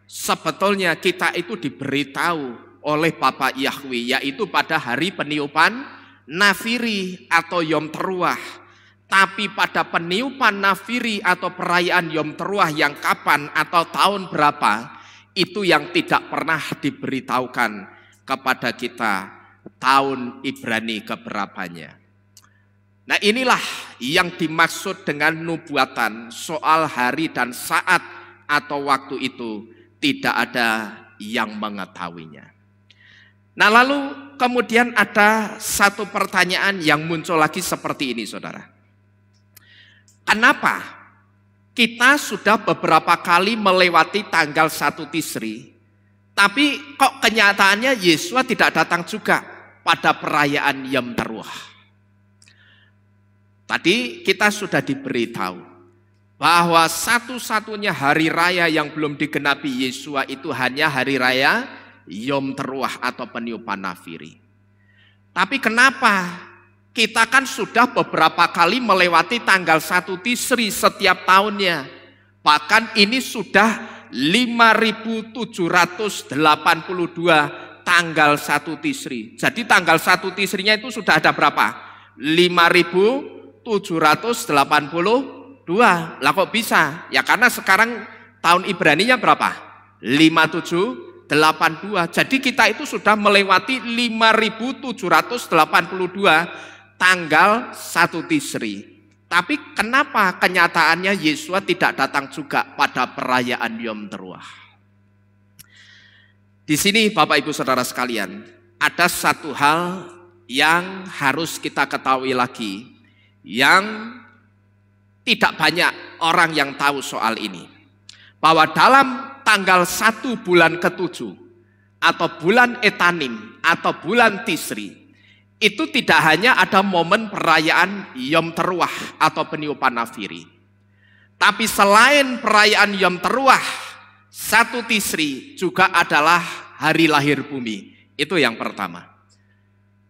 Speaker 1: sebetulnya kita itu diberitahu oleh Bapa Yahweh, yaitu pada hari peniupan Nafiri atau Yom Teruah. Tapi pada peniupan Nafiri atau perayaan Yom Teruah yang kapan atau tahun berapa, itu yang tidak pernah diberitahukan kepada kita tahun Ibrani keberapanya. Nah, inilah yang dimaksud dengan nubuatan soal hari dan saat atau waktu itu tidak ada yang mengetahuinya. Nah, lalu kemudian ada satu pertanyaan yang muncul lagi seperti ini, saudara. Kenapa kita sudah beberapa kali melewati tanggal 1 Tisri, tapi kok kenyataannya Yesua tidak datang juga pada perayaan Yom Teruah? Tadi kita sudah diberitahu bahwa satu-satunya hari raya yang belum digenapi Yesua itu hanya hari raya Yom Teruah atau peniupan Nafiri. Tapi kenapa kita kan sudah beberapa kali melewati tanggal 1 Tisri setiap tahunnya. Bahkan ini sudah 5.782 tanggal 1 Tisri. Jadi tanggal 1 Tisrinya itu sudah ada berapa? 5.782. Lah kok bisa? Ya karena sekarang tahun Ibraninya berapa? 5782. Jadi kita itu sudah melewati 5.782 tanggal 1 Tisri. Tapi kenapa kenyataannya Yesua tidak datang juga pada perayaan Yom Teruah? Di sini Bapak Ibu Saudara sekalian, ada satu hal yang harus kita ketahui lagi, yang tidak banyak orang yang tahu soal ini. Bahwa dalam tanggal 1 bulan ke-7 atau bulan Etanim atau bulan Tisri, itu tidak hanya ada momen perayaan Yom Teruah atau peniupan Nafiri. Tapi selain perayaan Yom Teruah, 1 Tisri juga adalah hari lahir bumi. Itu yang pertama.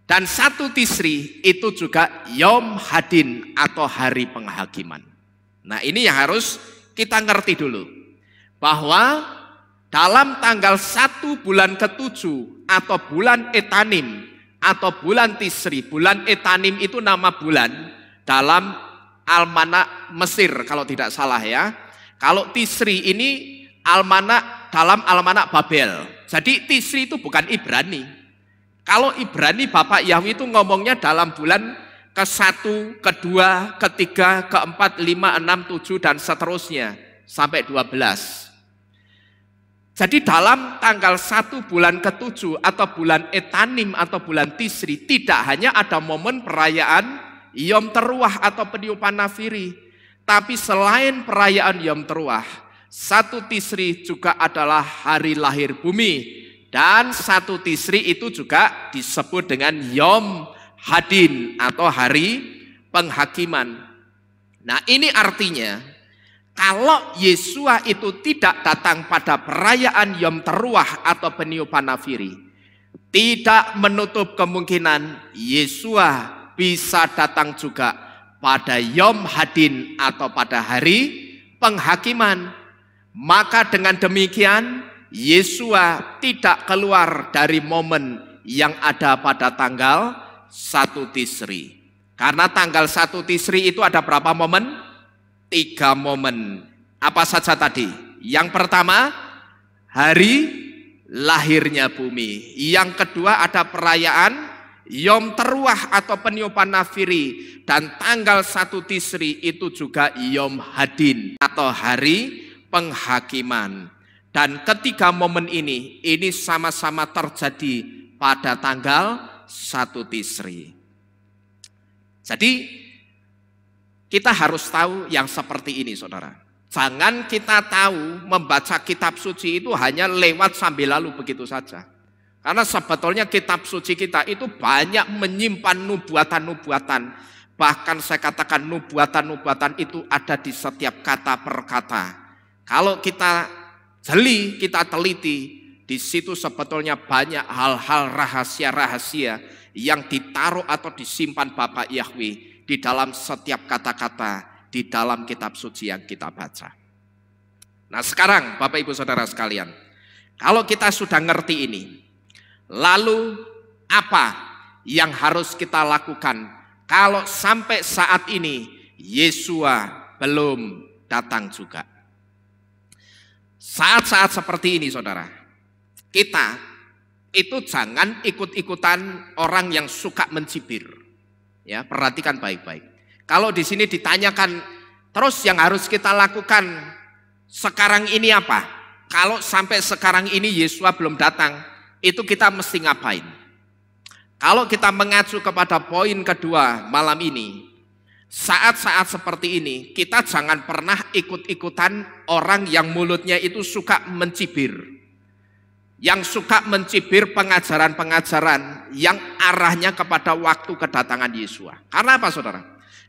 Speaker 1: Dan 1 Tisri itu juga Yom Hadin atau hari penghakiman. Nah, ini yang harus kita ngerti dulu. Bahwa dalam tanggal 1 bulan ke-7 atau bulan Etanim atau bulan Tisri, bulan Etanim itu nama bulan dalam almanak Mesir kalau tidak salah ya. Kalau Tisri ini almanak dalam almanak Babel. Jadi Tisri itu bukan Ibrani. Kalau Ibrani Bapak Yahweh itu ngomongnya dalam bulan ke-1, ke-2, ke-3, ke-4, 5, 6, 7 dan seterusnya sampai 12. Jadi dalam tanggal 1 bulan ke-7 atau bulan Etanim atau bulan Tisri tidak hanya ada momen perayaan Yom Teruah atau peniupan Nafiri. Tapi selain perayaan Yom Teruah, 1 Tisri juga adalah hari lahir bumi. Dan 1 Tisri itu juga disebut dengan Yom Hadin atau hari penghakiman. Nah, ini artinya kalau Yesua itu tidak datang pada perayaan Yom Teruah atau peniupan Nafiri, tidak menutup kemungkinan Yesua bisa datang juga pada Yom Hadin atau pada hari penghakiman. Maka dengan demikian Yesua tidak keluar dari momen yang ada pada tanggal 1 Tisri. Karena tanggal 1 Tisri itu ada berapa momen? 3 momen. Apa saja tadi? Yang pertama, hari lahirnya bumi. Yang kedua ada perayaan Yom Teruah atau peniupan Nafiri. Dan tanggal 1 Tisri itu juga Yom Hadin atau hari penghakiman. Dan ketiga momen ini sama-sama terjadi pada tanggal 1 Tisri. Jadi kita harus tahu yang seperti ini, saudara. Jangan kita tahu membaca kitab suci itu hanya lewat sambil lalu begitu saja. Karena sebetulnya kitab suci kita itu banyak menyimpan nubuatan-nubuatan. Bahkan saya katakan nubuatan-nubuatan itu ada di setiap kata per kata. Kalau kita jeli, kita teliti, di situ sebetulnya banyak hal-hal rahasia-rahasia yang ditaruh atau disimpan Bapa Yahweh di dalam setiap kata-kata di dalam kitab suci yang kita baca. Nah sekarang Bapak Ibu Saudara sekalian, kalau kita sudah ngerti ini, lalu apa yang harus kita lakukan kalau sampai saat ini Yesua belum datang juga? Saat-saat seperti ini saudara, kita itu jangan ikut-ikutan orang yang suka mencibir. Ya, perhatikan baik-baik. Kalau di sini ditanyakan, terus yang harus kita lakukan sekarang ini apa? Kalau sampai sekarang ini Yesua belum datang, itu kita mesti ngapain? Kalau kita mengacu kepada poin kedua malam ini, saat-saat seperti ini, kita jangan pernah ikut-ikutan orang yang mulutnya itu suka mencibir. Yang suka mencibir pengajaran-pengajaran yang arahnya kepada waktu kedatangan Yesua. Karena apa saudara?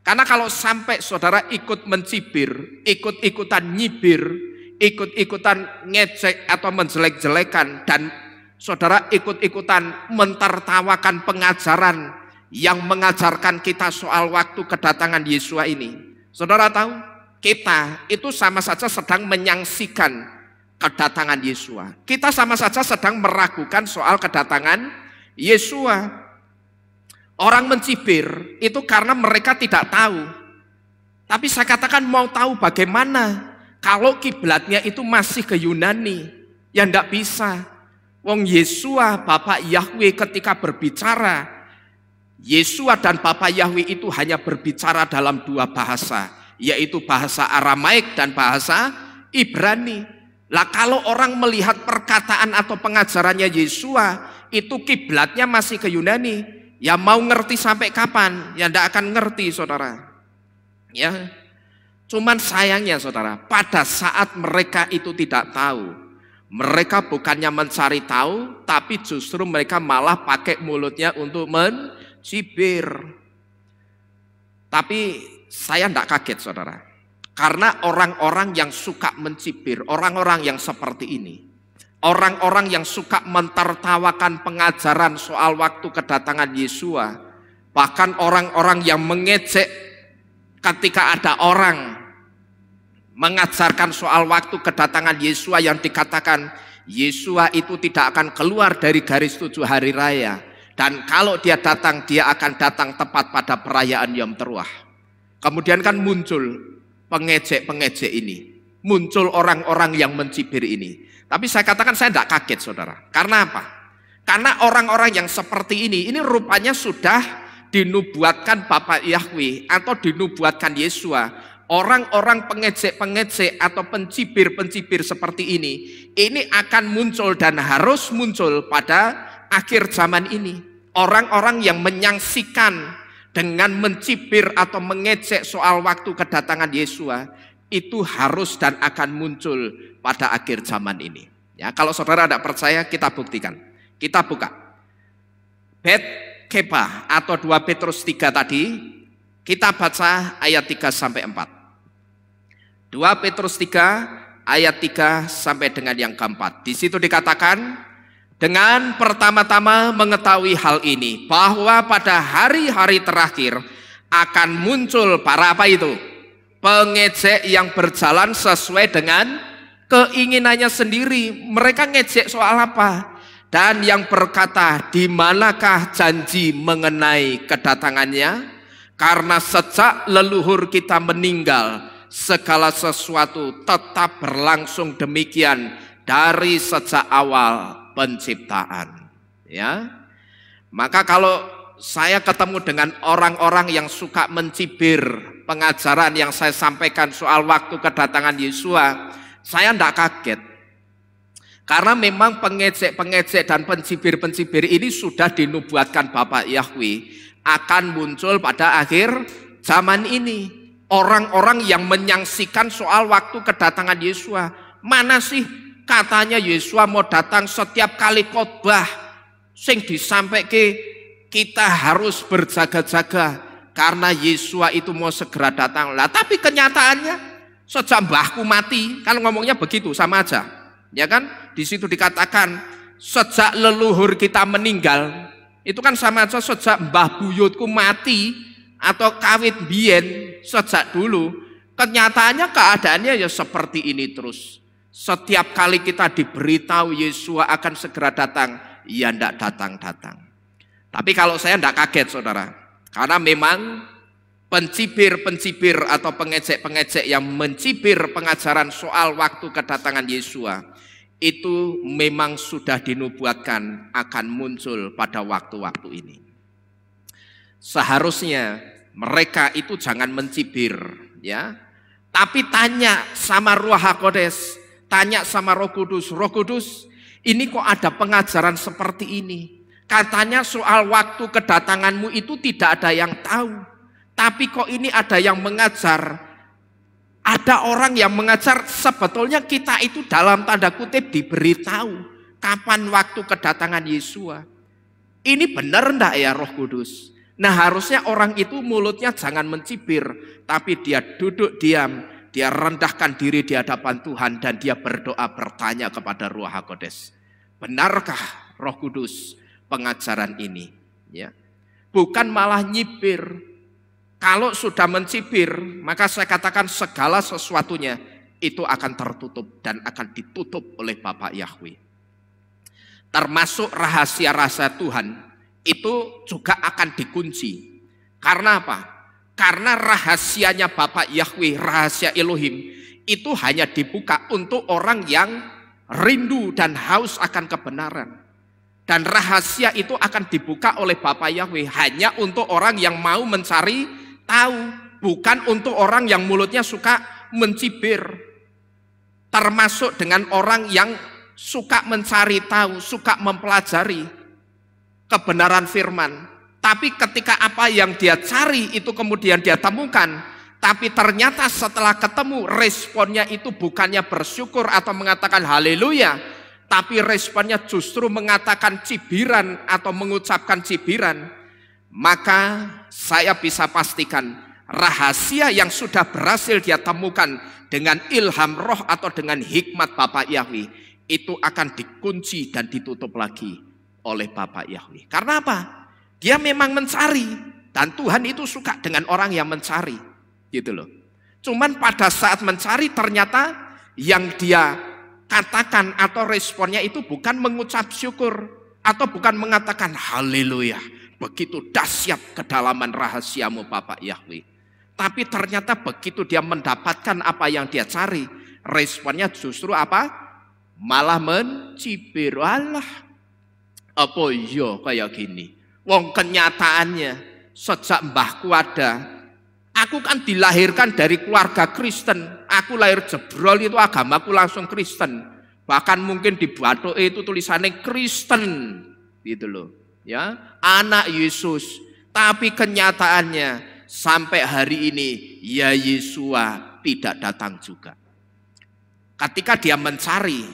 Speaker 1: Karena kalau sampai saudara ikut mencibir, ikut-ikutan nyibir, ikut-ikutan ngecek atau menjelek-jelekan, dan saudara ikut-ikutan mentertawakan pengajaran yang mengajarkan kita soal waktu kedatangan Yesua ini. Saudara tahu, kita itu sama saja sedang menyaksikan kedatangan Yesua. Kita sama saja sedang meragukan soal kedatangan Yesua. Orang mencibir itu karena mereka tidak tahu. Tapi saya katakan mau tahu bagaimana kalau kiblatnya itu masih ke Yunani. Ya enggak bisa. Wong Yesua, Bapa Yahweh ketika berbicara, Yesua dan Bapa Yahweh itu hanya berbicara dalam dua bahasa, yaitu bahasa Aramaik dan bahasa Ibrani. Lah kalau orang melihat perkataan atau pengajarannya Yesua itu kiblatnya masih ke Yunani, ya mau ngerti sampai kapan? Ya tidak akan ngerti saudara. Ya, cuman sayangnya saudara, pada saat mereka itu tidak tahu, mereka bukannya mencari tahu, tapi justru mereka malah pakai mulutnya untuk mencibir. Tapi saya tidak kaget saudara, karena orang-orang yang suka mencibir, orang-orang yang seperti ini, orang-orang yang suka mentertawakan pengajaran soal waktu kedatangan Yesua, bahkan orang-orang yang mengejek ketika ada orang mengajarkan soal waktu kedatangan Yesua yang dikatakan Yesua itu tidak akan keluar dari garis 7 hari raya, dan kalau dia datang, dia akan datang tepat pada perayaan Yom Teruah. Kemudian kan muncul pengejek-pengejek ini, muncul orang-orang yang mencibir ini. Tapi saya katakan saya tidak kaget saudara. Karena apa? Karena orang-orang yang seperti ini rupanya sudah dinubuatkan Bapa Yahweh atau dinubuatkan Yesua. Orang-orang pengejek-pengejek atau pencibir-pencibir seperti ini akan muncul dan harus muncul pada akhir zaman ini. Orang-orang yang menyaksikan dengan mencibir atau mengejek soal waktu kedatangan Yesua itu harus dan akan muncul pada akhir zaman ini. Ya, kalau saudara tidak percaya, kita buktikan. Kita buka Bet Kepa atau 2 Petrus 3 tadi, kita baca ayat 3 sampai 4. 2 Petrus 3 ayat 3 sampai dengan yang keempat. Di situ dikatakan, dengan pertama-tama mengetahui hal ini, bahwa pada hari-hari terakhir akan muncul para apa itu? Pengejek yang berjalan sesuai dengan keinginannya sendiri. Mereka ngejek soal apa? Dan yang berkata, di manakah janji mengenai kedatangannya? Karena sejak leluhur kita meninggal, segala sesuatu tetap berlangsung demikian dari sejak awal penciptaan. Ya, maka kalau saya ketemu dengan orang-orang yang suka mencibir pengajaran yang saya sampaikan soal waktu kedatangan Yesua, saya tidak kaget. Karena memang pengejek-pengejek dan pencibir-pencibir ini sudah dinubuatkan Bapa Yahweh akan muncul pada akhir zaman ini. Orang-orang yang menyaksikan soal waktu kedatangan Yesua. Mana sih katanya Yesua mau datang setiap kali khotbah sing disampaikan kita harus berjaga-jaga karena Yesua itu mau segera datang. Lah tapi kenyataannya sejak mbahku mati, kan ngomongnya begitu sama aja. Ya kan? Di situ dikatakan sejak leluhur kita meninggal, itu kan sama aja sejak mbah buyutku mati atau kawit biyen sejak dulu. Kenyataannya keadaannya ya seperti ini terus. Setiap kali kita diberitahu Yesua akan segera datang, ya ndak datang-datang. Tapi kalau saya ndak kaget saudara, karena memang pencibir-pencibir atau pengecek-pengecek yang mencibir pengajaran soal waktu kedatangan Yesua itu memang sudah dinubuatkan akan muncul pada waktu-waktu ini. Seharusnya mereka itu jangan mencibir, ya. Tapi tanya sama Ruh HaKodes, tanya sama Roh Kudus, Roh Kudus, ini kok ada pengajaran seperti ini? Katanya soal waktu kedatanganmu itu tidak ada yang tahu. Tapi kok ini ada yang mengajar, ada orang yang mengajar sebetulnya kita itu dalam tanda kutip diberitahu kapan waktu kedatangan Yesua. Ini benar enggak ya Roh Kudus? Nah harusnya orang itu mulutnya jangan mencibir, tapi dia duduk diam, dia rendahkan diri di hadapan Tuhan dan dia berdoa bertanya kepada Ruh HaKodes. Benarkah Roh Kudus pengajaran ini? Ya. Bukan malah nyibir. Kalau sudah mencibir, maka saya katakan segala sesuatunya itu akan tertutup dan akan ditutup oleh Bapak Yahweh. Termasuk rahasia-rahasia Tuhan itu juga akan dikunci. Karena apa? Karena rahasianya Bapak Yahweh, rahasia Elohim, itu hanya dibuka untuk orang yang rindu dan haus akan kebenaran. Dan rahasia itu akan dibuka oleh Bapak Yahweh hanya untuk orang yang mau mencari tahu, bukan untuk orang yang mulutnya suka mencibir. Termasuk dengan orang yang suka mencari tahu, suka mempelajari kebenaran firman. Tapi ketika apa yang dia cari itu kemudian dia temukan, tapi ternyata setelah ketemu responnya itu bukannya bersyukur atau mengatakan haleluya, tapi responnya justru mengatakan cibiran atau mengucapkan cibiran. Maka saya bisa pastikan rahasia yang sudah berhasil dia temukan dengan ilham roh atau dengan hikmat Bapak Yahweh itu akan dikunci dan ditutup lagi oleh Bapak Yahweh. Karena apa? Dia memang mencari dan Tuhan itu suka dengan orang yang mencari, gitu loh. Cuman pada saat mencari ternyata yang dia katakan atau responnya itu bukan mengucap syukur atau bukan mengatakan haleluya. Begitu dahsyat kedalaman rahasiamu Bapak Yahweh. Tapi ternyata begitu dia mendapatkan apa yang dia cari, responnya justru apa? Malah mencibir. Alah, apa iya kayak gini? Wong kenyataannya sejak mbahku ada, aku kan dilahirkan dari keluarga Kristen. Aku lahir jebrol itu agamaku langsung Kristen. Bahkan mungkin di bathuk itu tulisannya Kristen, gitu loh. Ya, anak Yesus. Tapi kenyataannya sampai hari ini ya Yesua tidak datang juga. Ketika dia mencari,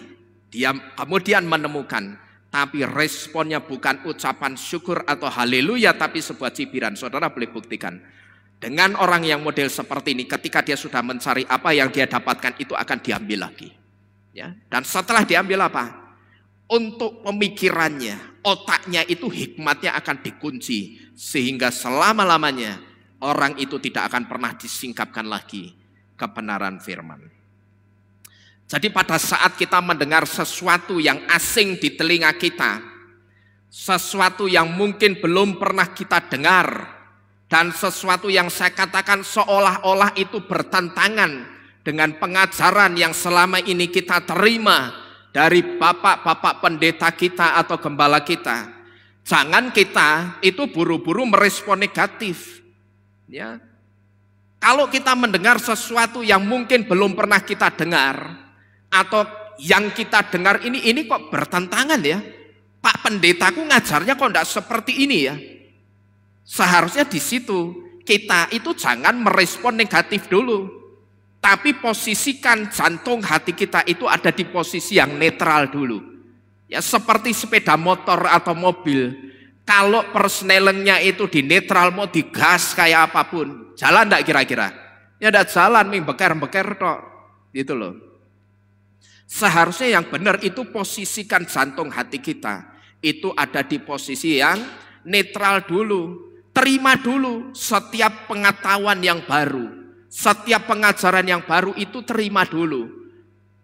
Speaker 1: dia kemudian menemukan, tapi responnya bukan ucapan syukur atau haleluya, tapi sebuah cibiran. Saudara boleh buktikan dengan orang yang model seperti ini, ketika dia sudah mencari apa yang dia dapatkan itu akan diambil lagi. Ya, dan setelah diambil apa? Untuk pemikirannya, otaknya itu hikmatnya akan dikunci sehingga selama-lamanya orang itu tidak akan pernah disingkapkan lagi kebenaran firman. Jadi pada saat kita mendengar sesuatu yang asing di telinga kita, sesuatu yang mungkin belum pernah kita dengar, dan sesuatu yang saya katakan seolah-olah itu bertentangan dengan pengajaran yang selama ini kita terima dari bapak-bapak pendeta kita atau gembala kita, jangan kita itu buru-buru merespon negatif. Ya, kalau kita mendengar sesuatu yang mungkin belum pernah kita dengar atau yang kita dengar ini kok bertentangan ya, Pak pendetaku ngajarnya kok enggak seperti ini ya. Seharusnya di situ kita itu jangan merespon negatif dulu. Tapi posisikan jantung hati kita itu ada di posisi yang netral dulu. Ya seperti sepeda motor atau mobil. Kalau persnelengnya itu di netral mau digas kayak apapun, jalan enggak kira-kira? Ya enggak jalan, beker-beker tok. Gitu loh. Seharusnya yang benar itu posisikan jantung hati kita itu ada di posisi yang netral dulu. Terima dulu setiap pengetahuan yang baru, setiap pengajaran yang baru itu terima dulu.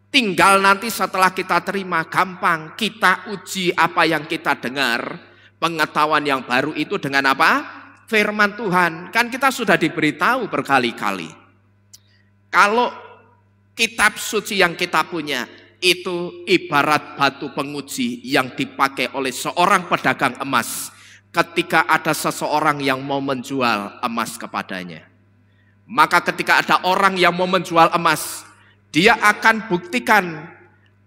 Speaker 1: Tinggal nanti setelah kita terima, gampang kita uji apa yang kita dengar. Pengetahuan yang baru itu dengan apa? Firman Tuhan. Kan kita sudah diberitahu berkali-kali. Kalau kitab suci yang kita punya itu ibarat batu penguji yang dipakai oleh seorang pedagang emas ketika ada seseorang yang mau menjual emas kepadanya. Maka ketika ada orang yang mau menjual emas, dia akan buktikan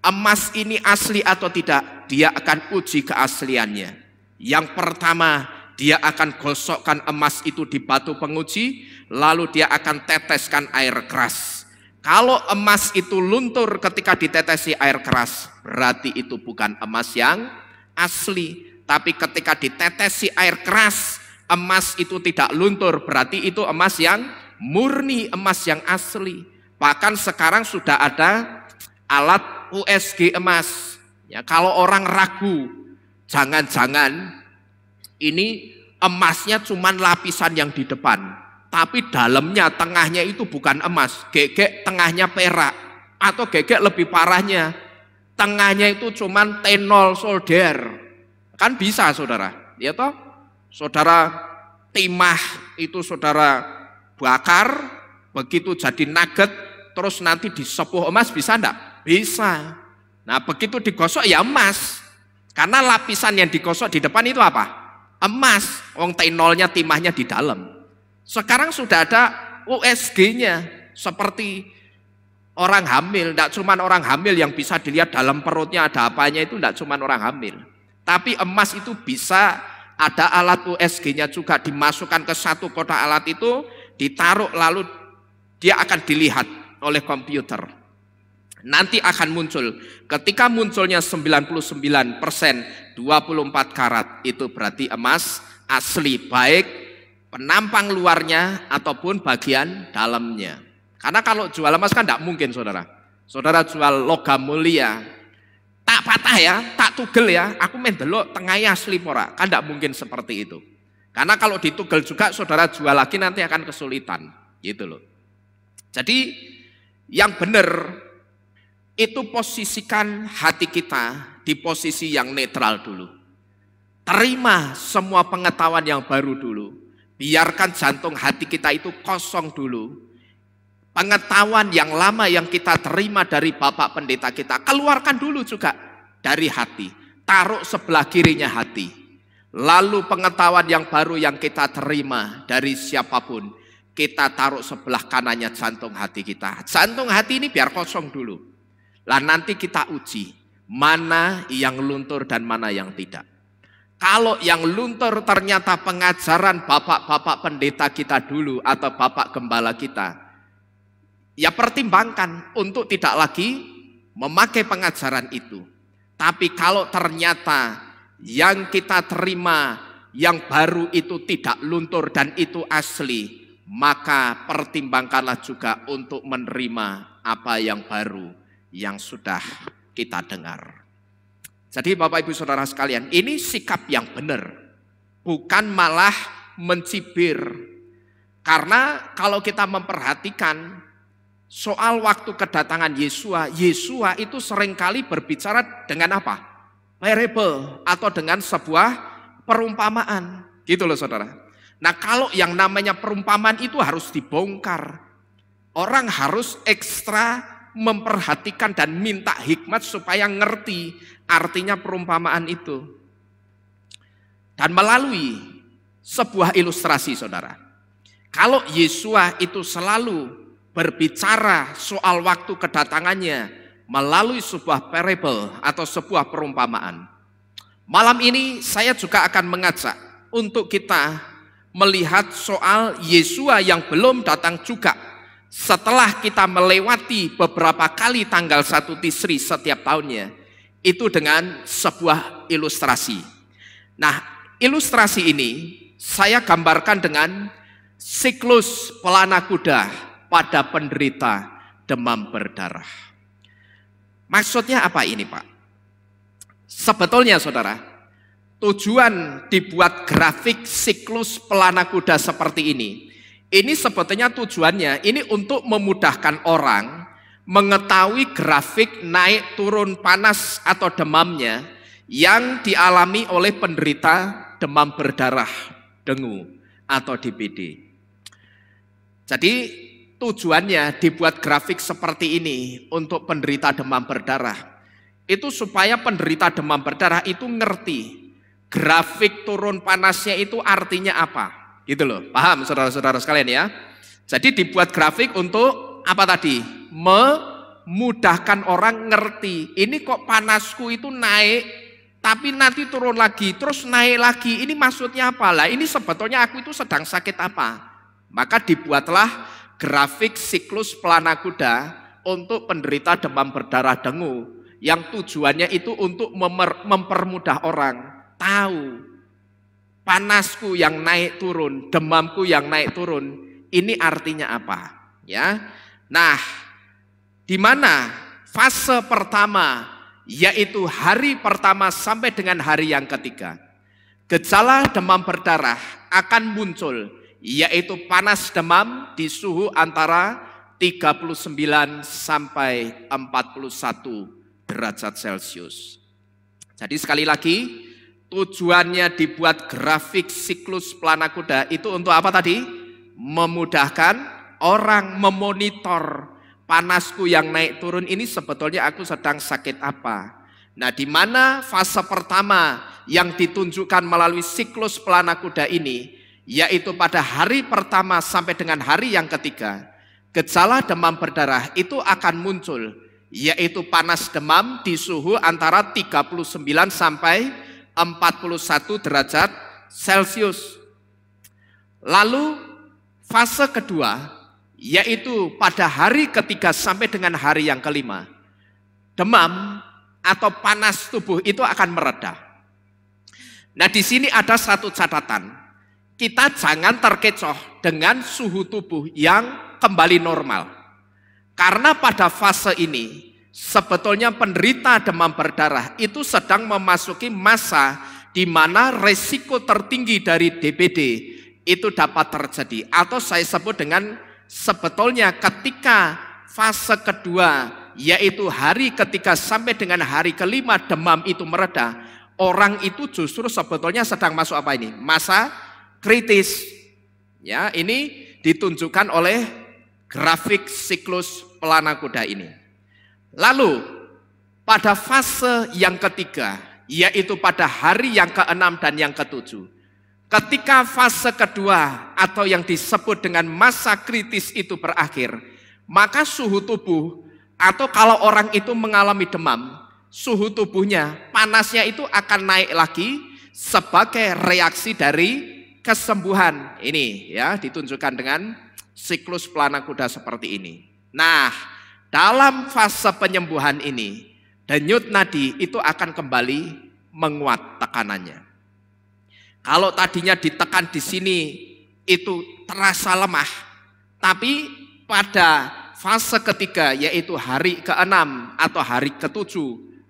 Speaker 1: emas ini asli atau tidak. Dia akan uji keasliannya. Yang pertama, dia akan gosokkan emas itu di batu penguji, lalu dia akan teteskan air keras. Kalau emas itu luntur ketika ditetesi air keras, berarti itu bukan emas yang asli. Tapi ketika ditetesi air keras, emas itu tidak luntur, berarti itu emas yang murni, emas yang asli. Bahkan sekarang sudah ada alat USG emas. Ya, kalau orang ragu, jangan-jangan ini emasnya cuma lapisan yang di depan, tapi dalamnya, tengahnya itu bukan emas, gegek tengahnya perak, atau gegek lebih parahnya, tengahnya itu cuma tenol solder. Kan bisa saudara, ya toh? Saudara timah itu saudara bakar, begitu jadi nugget, terus nanti disepuh emas, bisa enggak? Bisa. Nah begitu digosok ya emas, karena lapisan yang digosok di depan itu apa? Emas, wong tenolnya, timahnya di dalam. Sekarang sudah ada USG-nya, seperti orang hamil. Tidak cuma orang hamil yang bisa dilihat dalam perutnya ada apanya, itu tidak cuma orang hamil. Tapi emas itu bisa ada alat USG-nya juga, dimasukkan ke satu kotak alat itu, ditaruh lalu dia akan dilihat oleh komputer. Nanti akan muncul, ketika munculnya 99% 24 karat, itu berarti emas asli, baik penampang luarnya ataupun bagian dalamnya. Karena kalau jual emas kan tidak mungkin saudara. Saudara jual logam mulia, tak patah ya, tak tugel ya, aku main delok tengahnya asli pora, kan tidak mungkin seperti itu. Karena kalau ditugel juga saudara jual lagi nanti akan kesulitan, gitu loh. Jadi yang benar itu posisikan hati kita di posisi yang netral dulu. Terima semua pengetahuan yang baru dulu. Biarkan jantung hati kita itu kosong dulu. Pengetahuan yang lama yang kita terima dari Bapak Pendeta kita, keluarkan dulu juga dari hati. Taruh sebelah kirinya hati. Lalu pengetahuan yang baru yang kita terima dari siapapun, kita taruh sebelah kanannya jantung hati kita. Jantung hati ini biar kosong dulu. Lah nanti kita uji, mana yang luntur dan mana yang tidak. Kalau yang luntur ternyata pengajaran bapak-bapak pendeta kita dulu atau bapak gembala kita, ya pertimbangkan untuk tidak lagi memakai pengajaran itu. Tapi kalau ternyata yang kita terima yang baru itu tidak luntur dan itu asli, maka pertimbangkanlah juga untuk menerima apa yang baru yang sudah kita dengar. Jadi Bapak Ibu Saudara sekalian, ini sikap yang benar, bukan malah mencibir. Karena kalau kita memperhatikan soal waktu kedatangan Yesua itu seringkali berbicara dengan apa? Parable atau dengan sebuah perumpamaan. Gitu loh saudara. Nah kalau yang namanya perumpamaan itu harus dibongkar. Orang harus ekstra memperhatikan dan minta hikmat supaya ngerti artinya perumpamaan itu. Dan melalui sebuah ilustrasi saudara. Kalau Yesua itu selalu berbicara soal waktu kedatangannya melalui sebuah parable atau sebuah perumpamaan. Malam ini saya juga akan mengajak untuk kita melihat soal Yesua yang belum datang juga. Setelah kita melewati beberapa kali tanggal 1 Tisri setiap tahunnya, itu dengan sebuah ilustrasi. Nah, ilustrasi ini saya gambarkan dengan siklus pelana kuda pada penderita demam berdarah. Maksudnya apa ini, Pak? Sebetulnya saudara, tujuan dibuat grafik siklus pelana kuda seperti ini sebetulnya tujuannya ini untuk memudahkan orang mengetahui grafik naik turun panas atau demamnya yang dialami oleh penderita demam berdarah, dengue atau DBD. Jadi tujuannya dibuat grafik seperti ini untuk penderita demam berdarah. Itu supaya penderita demam berdarah itu ngerti grafik turun panasnya itu artinya apa. Gitu loh, paham saudara-saudara sekalian ya. Jadi dibuat grafik untuk apa tadi? Memudahkan orang ngerti. Ini kok panasku itu naik, tapi nanti turun lagi, terus naik lagi. Ini maksudnya apa? Lah ini sebetulnya aku itu sedang sakit apa? Maka dibuatlah grafik siklus pelana kuda untuk penderita demam berdarah dengue. Yang tujuannya itu untuk mempermudah orang tahu panasku yang naik turun, demamku yang naik turun, ini artinya apa? Ya. Nah, di mana fase pertama yaitu hari pertama sampai dengan hari yang ketiga, gejala demam berdarah akan muncul, yaitu panas demam di suhu antara 39 sampai 41 derajat Celcius. Jadi sekali lagi, tujuannya dibuat grafik siklus pelana kuda itu untuk apa tadi? Memudahkan orang memonitor panasku yang naik turun ini sebetulnya aku sedang sakit apa. Nah, di mana fase pertama yang ditunjukkan melalui siklus pelana kuda ini, yaitu pada hari pertama sampai dengan hari yang ketiga, gejala demam berdarah itu akan muncul, yaitu panas demam di suhu antara 39 sampai 41 derajat Celcius. Lalu fase kedua, yaitu pada hari ketiga sampai dengan hari yang kelima, demam atau panas tubuh itu akan mereda. Nah, di sini ada satu catatan. Kita jangan terkecoh dengan suhu tubuh yang kembali normal. Karena pada fase ini, sebetulnya penderita demam berdarah itu sedang memasuki masa di mana resiko tertinggi dari DBD itu dapat terjadi. Atau saya sebut dengan sebetulnya ketika fase kedua, yaitu hari ketiga sampai dengan hari kelima demam itu mereda, orang itu justru sebetulnya sedang masuk apa ini? Masa kritis. Ya, ini ditunjukkan oleh grafik siklus pelana kuda ini. Lalu pada fase yang ketiga, yaitu pada hari yang ke-6 dan yang ke-7, ketika fase kedua atau yang disebut dengan masa kritis itu berakhir, maka suhu tubuh atau kalau orang itu mengalami demam, suhu tubuhnya, panasnya itu akan naik lagi sebagai reaksi dari kesembuhan. Ini ya ditunjukkan dengan siklus pelana kuda seperti ini. Nah, dalam fase penyembuhan ini, denyut nadi itu akan kembali menguat tekanannya. Kalau tadinya ditekan di sini itu terasa lemah, tapi pada fase ketiga yaitu hari ke-6 atau hari ke-7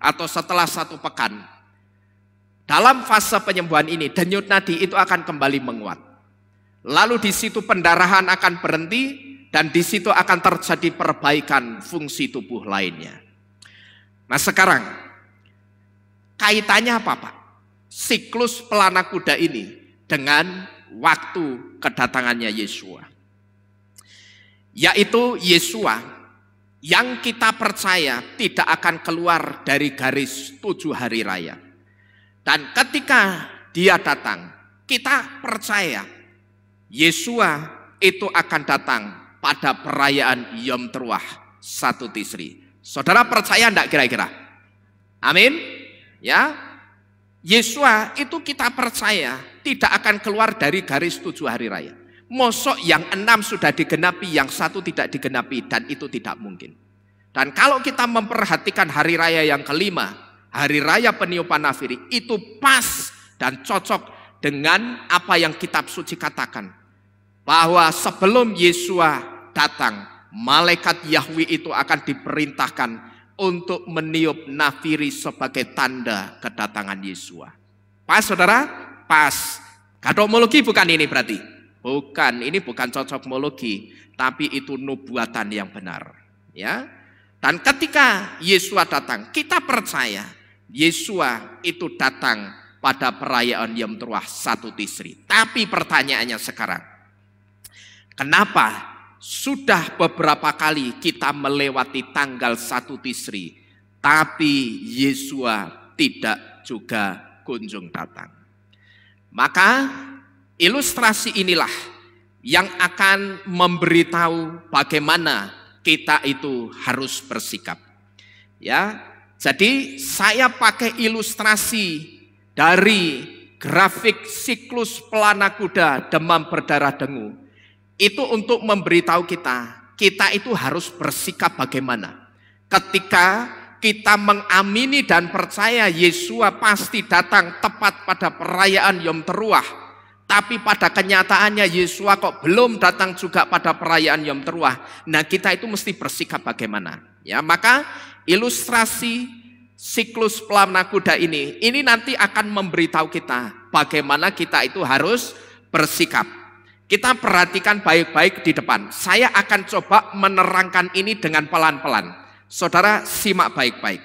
Speaker 1: atau setelah 1 pekan, dalam fase penyembuhan ini denyut nadi itu akan kembali menguat. Lalu di situ pendarahan akan berhenti dan di situ akan terjadi perbaikan fungsi tubuh lainnya. Nah, sekarang kaitannya apa, Pak? Siklus pelana kuda ini dengan waktu kedatangannya Yesua. Yaitu Yesua yang kita percaya tidak akan keluar dari garis 7 hari raya. Dan ketika dia datang, kita percaya Yesua itu akan datang pada perayaan Yom Teruah 1 Tisri. Saudara percaya enggak kira-kira? Amin. Ya. Yesua itu kita percaya tidak akan keluar dari garis 7 hari raya. Mosok yang 6 sudah digenapi, yang 1 tidak digenapi, dan itu tidak mungkin. Dan kalau kita memperhatikan hari raya yang kelima, hari raya peniupan nafiri, itu pas dan cocok dengan apa yang kitab suci katakan. Bahwa sebelum Yesua datang, malaikat Yahweh itu akan diperintahkan untuk meniup nafiri sebagai tanda kedatangan Yesua. Pas saudara? Pas. Kadomologi bukan ini berarti? Bukan, ini bukan cocokmologi, tapi itu nubuatan yang benar. Ya. Dan ketika Yesua datang, kita percaya Yesua itu datang pada perayaan Yom Teruah 1 Tisri. Tapi pertanyaannya sekarang, kenapa sudah beberapa kali kita melewati tanggal 1 Tisri, tapi Yesua tidak juga kunjung datang? Maka ilustrasi inilah yang akan memberitahu bagaimana kita itu harus bersikap. Ya, jadi saya pakai ilustrasi dari grafik siklus pelana kuda demam berdarah dengu. Itu untuk memberitahu kita itu harus bersikap bagaimana. Ketika kita mengamini dan percaya Yesua pasti datang tepat pada perayaan Yom Teruah, tapi pada kenyataannya Yesua kok belum datang juga pada perayaan Yom Teruah. Nah, kita itu mesti bersikap bagaimana? Ya, maka ilustrasi siklus pelana kuda ini nanti akan memberitahu kita bagaimana kita itu harus bersikap. Kita perhatikan baik-baik di depan. Saya akan coba menerangkan ini dengan pelan-pelan. Saudara simak baik-baik.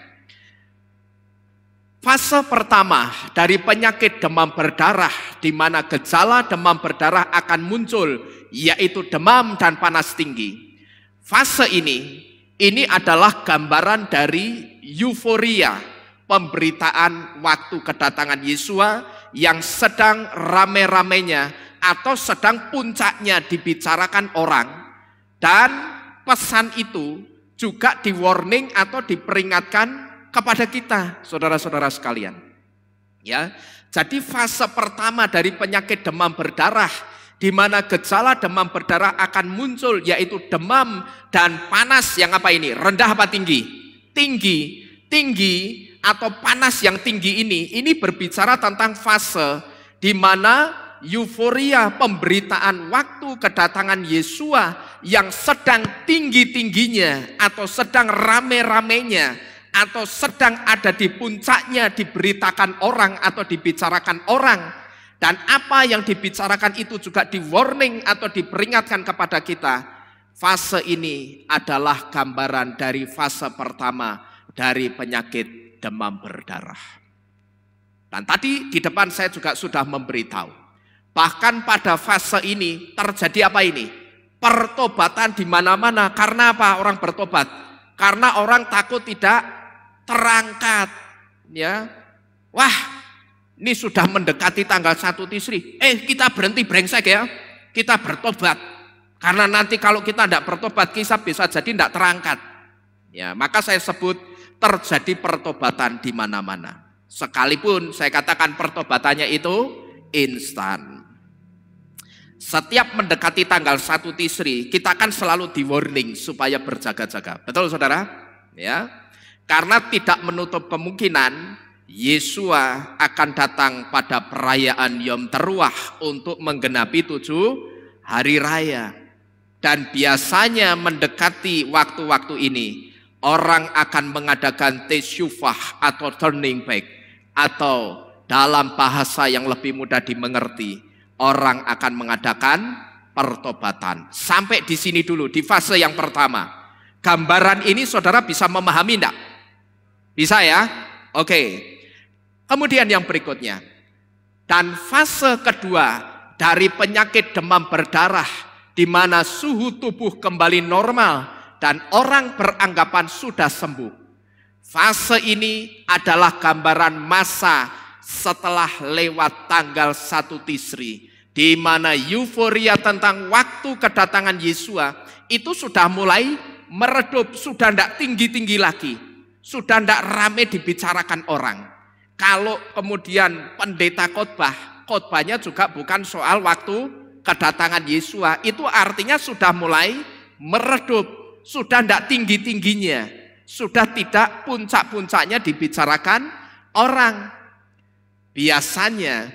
Speaker 1: Fase pertama dari penyakit demam berdarah, di mana gejala demam berdarah akan muncul, yaitu demam dan panas tinggi. Fase ini adalah gambaran dari euforia, pemberitaan waktu kedatangan Yesua yang sedang rame-ramenya atau sedang puncaknya dibicarakan orang, dan pesan itu juga di warning atau diperingatkan kepada kita, saudara-saudara sekalian. Ya, jadi fase pertama dari penyakit demam berdarah, di mana gejala demam berdarah akan muncul, yaitu demam dan panas yang apa ini? Rendah apa tinggi? Tinggi atau panas yang tinggi ini berbicara tentang fase di mana euforia pemberitaan waktu kedatangan Yesua yang sedang tinggi-tingginya atau sedang rame-ramenya atau sedang ada di puncaknya diberitakan orang atau dibicarakan orang, dan apa yang dibicarakan itu juga di warning atau diperingatkan kepada kita. Fase ini adalah gambaran dari fase pertama dari penyakit demam berdarah. Dan tadi di depan saya juga sudah memberitahu, bahkan pada fase ini terjadi apa ini? Pertobatan di mana-mana. Karena apa orang bertobat? Karena orang takut tidak terangkat. Ya, wah, ini sudah mendekati tanggal 1 Tisri. Kita berhenti brengsek ya. Kita bertobat. Karena nanti kalau kita tidak bertobat, kita bisa jadi tidak terangkat. Ya, maka saya sebut terjadi pertobatan di mana-mana. Sekalipun saya katakan pertobatannya itu instan. Setiap mendekati tanggal 1 Tisri, kita akan selalu di warning supaya berjaga-jaga. Betul saudara? Ya. Karena tidak menutup kemungkinan Yesua akan datang pada perayaan Yom Teruah untuk menggenapi 7 hari raya. Dan biasanya mendekati waktu-waktu ini, orang akan mengadakan tesyufah atau turning back, atau dalam bahasa yang lebih mudah dimengerti, orang akan mengadakan pertobatan. Sampai di sini dulu, di fase yang pertama. Gambaran ini saudara bisa memahami enggak? Bisa ya? Oke. Kemudian yang berikutnya. Dan fase kedua dari penyakit demam berdarah, di mana suhu tubuh kembali normal dan orang beranggapan sudah sembuh. Fase ini adalah gambaran masa setelah lewat tanggal 1 Tisri, di mana euforia tentang waktu kedatangan Yesua itu sudah mulai meredup, sudah tidak tinggi-tinggi lagi, sudah tidak ramai dibicarakan orang. Kalau kemudian pendeta khotbahnya juga bukan soal waktu kedatangan Yesua, itu artinya sudah mulai meredup, sudah tidak tinggi-tingginya, sudah tidak puncak-puncaknya dibicarakan orang. Biasanya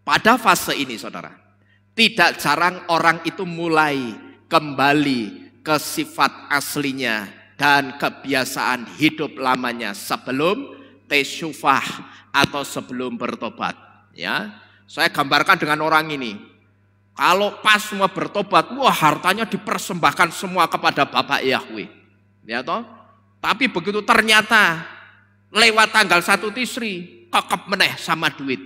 Speaker 1: pada fase ini saudara, tidak jarang orang itu mulai kembali ke sifat aslinya dan kebiasaan hidup lamanya sebelum tesyufah atau sebelum bertobat. Ya, saya gambarkan dengan orang ini. Kalau pas semua bertobat, wah hartanya dipersembahkan semua kepada Bapak Yahweh. Ya toh? Tapi begitu ternyata lewat tanggal 1 Tisri kekep meneh sama duit.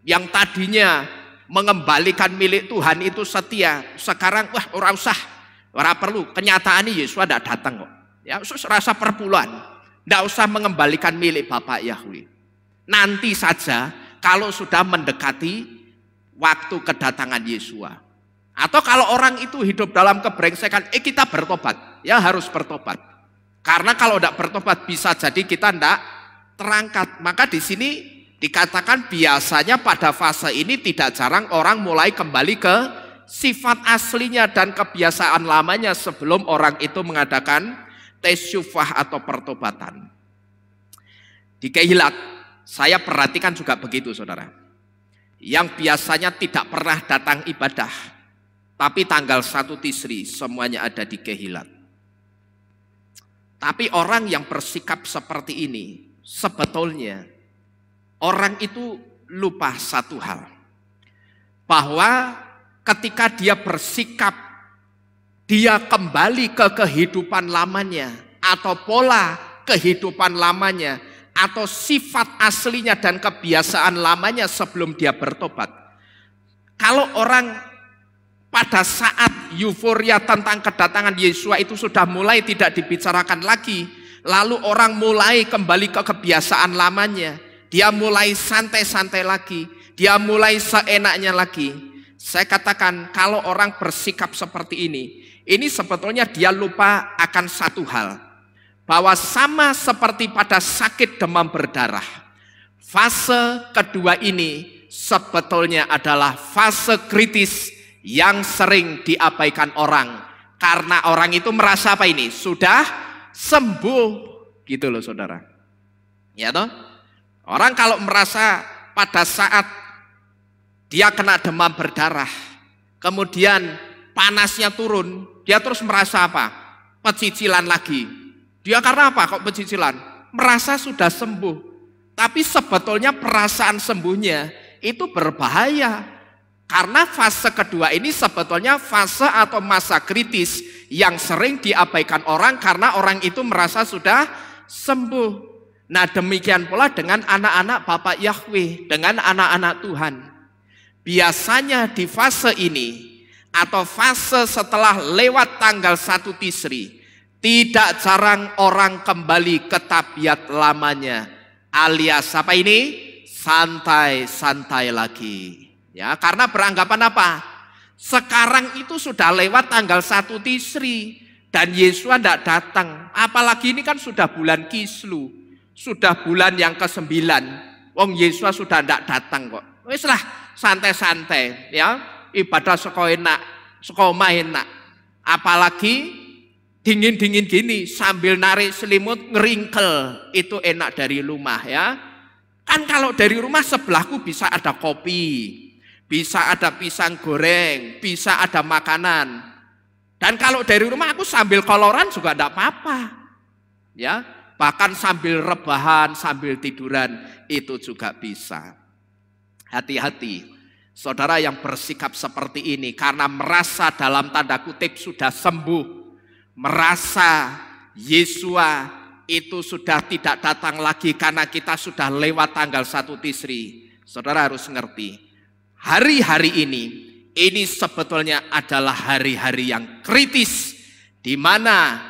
Speaker 1: Yang tadinya mengembalikan milik Tuhan itu setia, sekarang wah ora usah, ora perlu. Kenyataannya Yesus tidak datang kok. Ya, rasa perpuluhan, tidak usah mengembalikan milik Bapak Yahweh. Nanti saja kalau sudah mendekati waktu kedatangan Yesua. Atau kalau orang itu hidup dalam kebrengsekan, kita bertobat, ya harus bertobat. Karena kalau tidak bertobat bisa jadi kita tidak terangkat. Maka di sini dikatakan biasanya pada fase ini tidak jarang orang mulai kembali ke sifat aslinya dan kebiasaan lamanya sebelum orang itu mengadakan tesyufah atau pertobatan. Di Kehilat, saya perhatikan juga begitu saudara. Yang biasanya tidak pernah datang ibadah, tapi tanggal 1 Tisri semuanya ada di Kehilat. Tapi orang yang bersikap seperti ini, sebetulnya orang itu lupa satu hal. Bahwa ketika dia bersikap, dia kembali ke kehidupan lamanya, atau pola kehidupan lamanya, atau sifat aslinya dan kebiasaan lamanya sebelum dia bertobat. Kalau orang pada saat euforia tentang kedatangan Yesua itu sudah mulai tidak dibicarakan lagi, lalu orang mulai kembali ke kebiasaan lamanya, dia mulai santai-santai lagi, dia mulai seenaknya lagi. Saya katakan kalau orang bersikap seperti ini sebetulnya dia lupa akan satu hal, bahwa sama seperti pada sakit demam berdarah, fase kedua ini sebetulnya adalah fase kritis yang sering diabaikan orang, karena orang itu merasa apa ini? Sudah sembuh, gitu loh saudara. Ya toh? Orang kalau merasa pada saat dia kena demam berdarah, kemudian panasnya turun, dia terus merasa apa? Pecicilan lagi. Dia karena apa kok pecicilan? Merasa sudah sembuh. Tapi sebetulnya perasaan sembuhnya itu berbahaya. Karena fase kedua ini sebetulnya fase atau masa kritis yang sering diabaikan orang karena orang itu merasa sudah sembuh. Nah demikian pula dengan anak-anak Bapak Yahweh, dengan anak-anak Tuhan. Biasanya di fase ini atau fase setelah lewat tanggal 1 Tisri, tidak jarang orang kembali ke tabiat lamanya, alias apa ini? Santai-santai lagi. Ya, karena beranggapan apa? Sekarang itu sudah lewat tanggal 1 Tisri dan Yesus tidak datang. Apalagi ini kan sudah bulan Kislu, sudah bulan yang ke-9. Wong Yesus sudah tidak datang kok. Wis lah, santai-santai ya. Ibadah sekolah enak, sekolah enak. Apalagi dingin-dingin gini sambil narik selimut ngeringkel, itu enak dari rumah ya. Kan kalau dari rumah sebelahku bisa ada kopi, bisa ada pisang goreng, bisa ada makanan. Dan kalau dari rumah aku sambil koloran juga tidak apa-apa. Ya, bahkan sambil rebahan, sambil tiduran itu juga bisa. Hati-hati, saudara yang bersikap seperti ini karena merasa dalam tanda kutip sudah sembuh, merasa Yesua itu sudah tidak datang lagi karena kita sudah lewat tanggal 1 Tisri. Saudara harus ngerti, hari-hari ini sebetulnya adalah hari-hari yang kritis di mana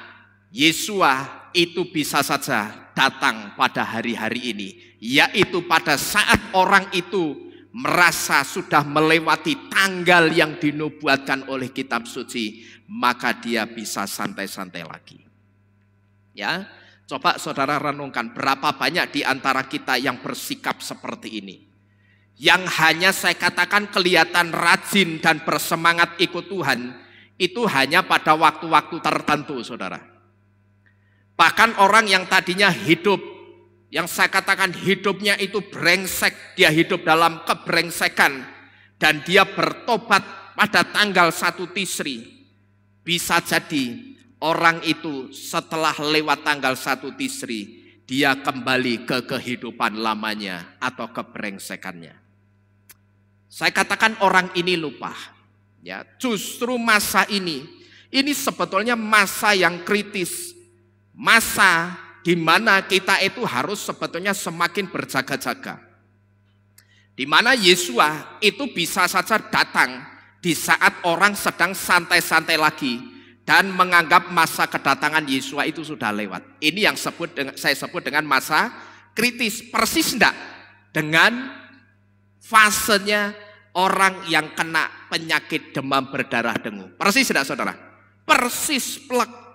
Speaker 1: Yesua itu bisa saja datang pada hari-hari ini, yaitu pada saat orang itu merasa sudah melewati tanggal yang dinubuatkan oleh kitab suci, maka dia bisa santai-santai lagi. Ya, coba saudara renungkan berapa banyak di antara kita yang bersikap seperti ini. Yang hanya saya katakan kelihatan rajin dan bersemangat ikut Tuhan, itu hanya pada waktu-waktu tertentu, saudara. Bahkan orang yang tadinya hidup, yang saya katakan hidupnya itu brengsek, dia hidup dalam kebrengsekan, dan dia bertobat pada tanggal 1 Tisri, bisa jadi orang itu setelah lewat tanggal 1 Tisri, dia kembali ke kehidupan lamanya atau kebrengsekannya. Saya katakan orang ini lupa. Ya, justru masa ini sebetulnya masa yang kritis. Masa di mana kita itu harus sebetulnya semakin berjaga-jaga. Di mana Yesua itu bisa saja datang di saat orang sedang santai-santai lagi dan menganggap masa kedatangan Yesua itu sudah lewat. Ini yang saya sebut dengan masa kritis. Persis enggak dengan fasenya orang yang kena penyakit demam berdarah dengu. Persis enggak saudara? Persis plek.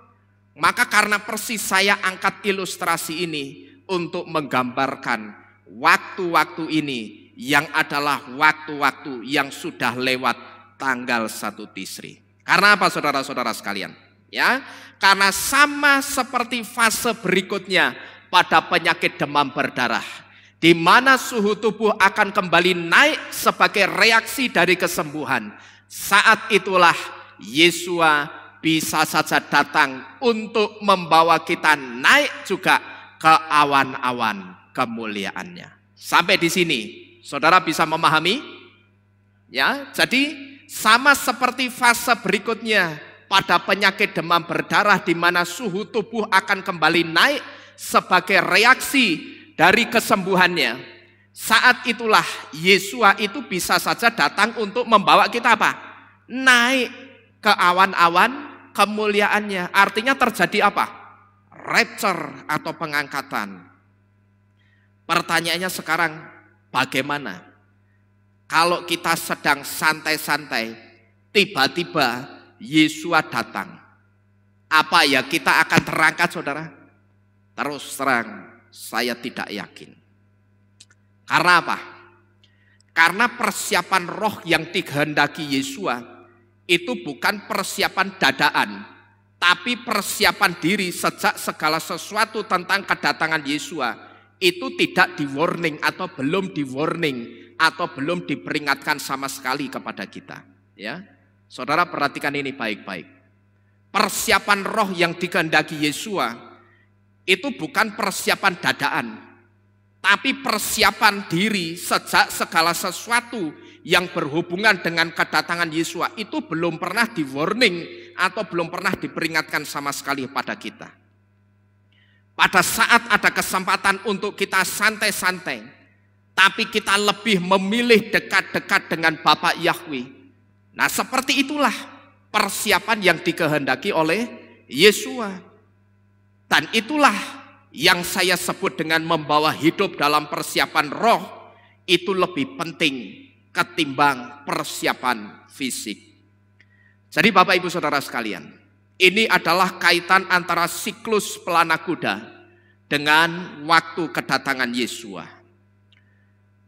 Speaker 1: Maka karena persis saya angkat ilustrasi ini untuk menggambarkan waktu-waktu ini yang adalah waktu-waktu yang sudah lewat tanggal 1 Tisri. Karena apa saudara-saudara sekalian? Ya, karena sama seperti fase berikutnya pada penyakit demam berdarah, di mana suhu tubuh akan kembali naik sebagai reaksi dari kesembuhan. Saat itulah Yesua bisa saja datang untuk membawa kita naik juga ke awan-awan kemuliaannya. Sampai di sini, saudara bisa memahami? Ya, jadi sama seperti fase berikutnya pada penyakit demam berdarah di mana suhu tubuh akan kembali naik sebagai reaksi dari kesembuhannya. Saat itulah Yesua itu bisa saja datang untuk membawa kita apa? Naik ke awan-awan kemuliaannya. Artinya terjadi apa? Rapture atau pengangkatan. Pertanyaannya sekarang, bagaimana kalau kita sedang santai-santai, tiba-tiba Yesua datang? Apa ya kita akan terangkat saudara? Terus terang, saya tidak yakin. Karena apa? Karena persiapan roh yang dikehendaki Yesua itu bukan persiapan dadaan, tapi persiapan diri sejak segala sesuatu tentang kedatangan Yesua itu tidak di warning atau belum di warning atau belum diperingatkan sama sekali kepada kita. Ya, saudara perhatikan ini baik-baik. Persiapan roh yang dikehendaki Yesua itu bukan persiapan dadaan, tapi persiapan diri sejak segala sesuatu yang berhubungan dengan kedatangan Yesua itu belum pernah di warning atau belum pernah diperingatkan sama sekali pada kita. Pada saat ada kesempatan untuk kita santai-santai, tapi kita lebih memilih dekat-dekat dengan Bapa Yahweh. Nah, seperti itulah persiapan yang dikehendaki oleh Yesua. Dan itulah yang saya sebut dengan membawa hidup dalam persiapan roh itu lebih penting ketimbang persiapan fisik. Jadi Bapak Ibu Saudara sekalian, ini adalah kaitan antara siklus pelana kuda dengan waktu kedatangan Yesua.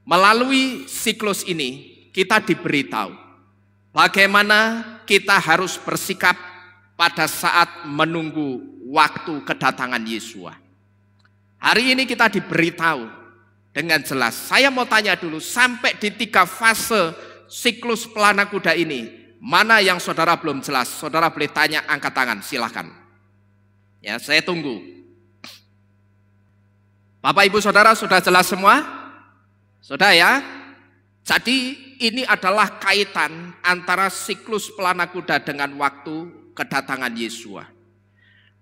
Speaker 1: Melalui siklus ini kita diberitahu bagaimana kita harus bersikap pada saat menunggu waktu kedatangan Yesua. Hari ini kita diberitahu dengan jelas. Saya mau tanya dulu, sampai di 3 fase siklus pelana kuda ini, mana yang saudara belum jelas? Saudara boleh tanya, angkat tangan, silahkan. Ya, saya tunggu. Bapak Ibu Saudara sudah jelas semua? Sudah ya? Jadi ini adalah kaitan antara siklus pelana kuda dengan waktu kedatangan Yesua.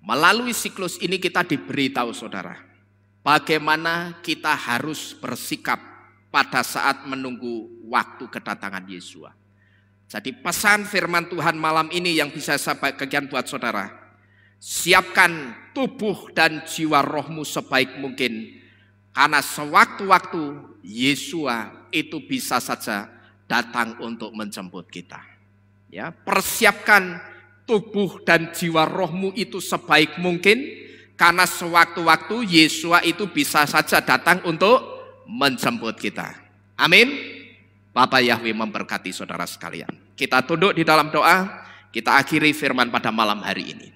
Speaker 1: Melalui siklus ini kita diberitahu saudara, bagaimana kita harus bersikap pada saat menunggu waktu kedatangan Yesua. Jadi pesan firman Tuhan malam ini yang bisa saya bagikan buat saudara, siapkan tubuh dan jiwa rohmu sebaik mungkin, karena sewaktu-waktu Yesua itu bisa saja datang untuk menjemput kita. Ya, persiapkan tubuh dan jiwa rohmu itu sebaik mungkin, karena sewaktu-waktu Yesua itu bisa saja datang untuk menjemput kita. Amin. Bapak Yahweh memberkati saudara sekalian. Kita tunduk di dalam doa, kita akhiri firman pada malam hari ini.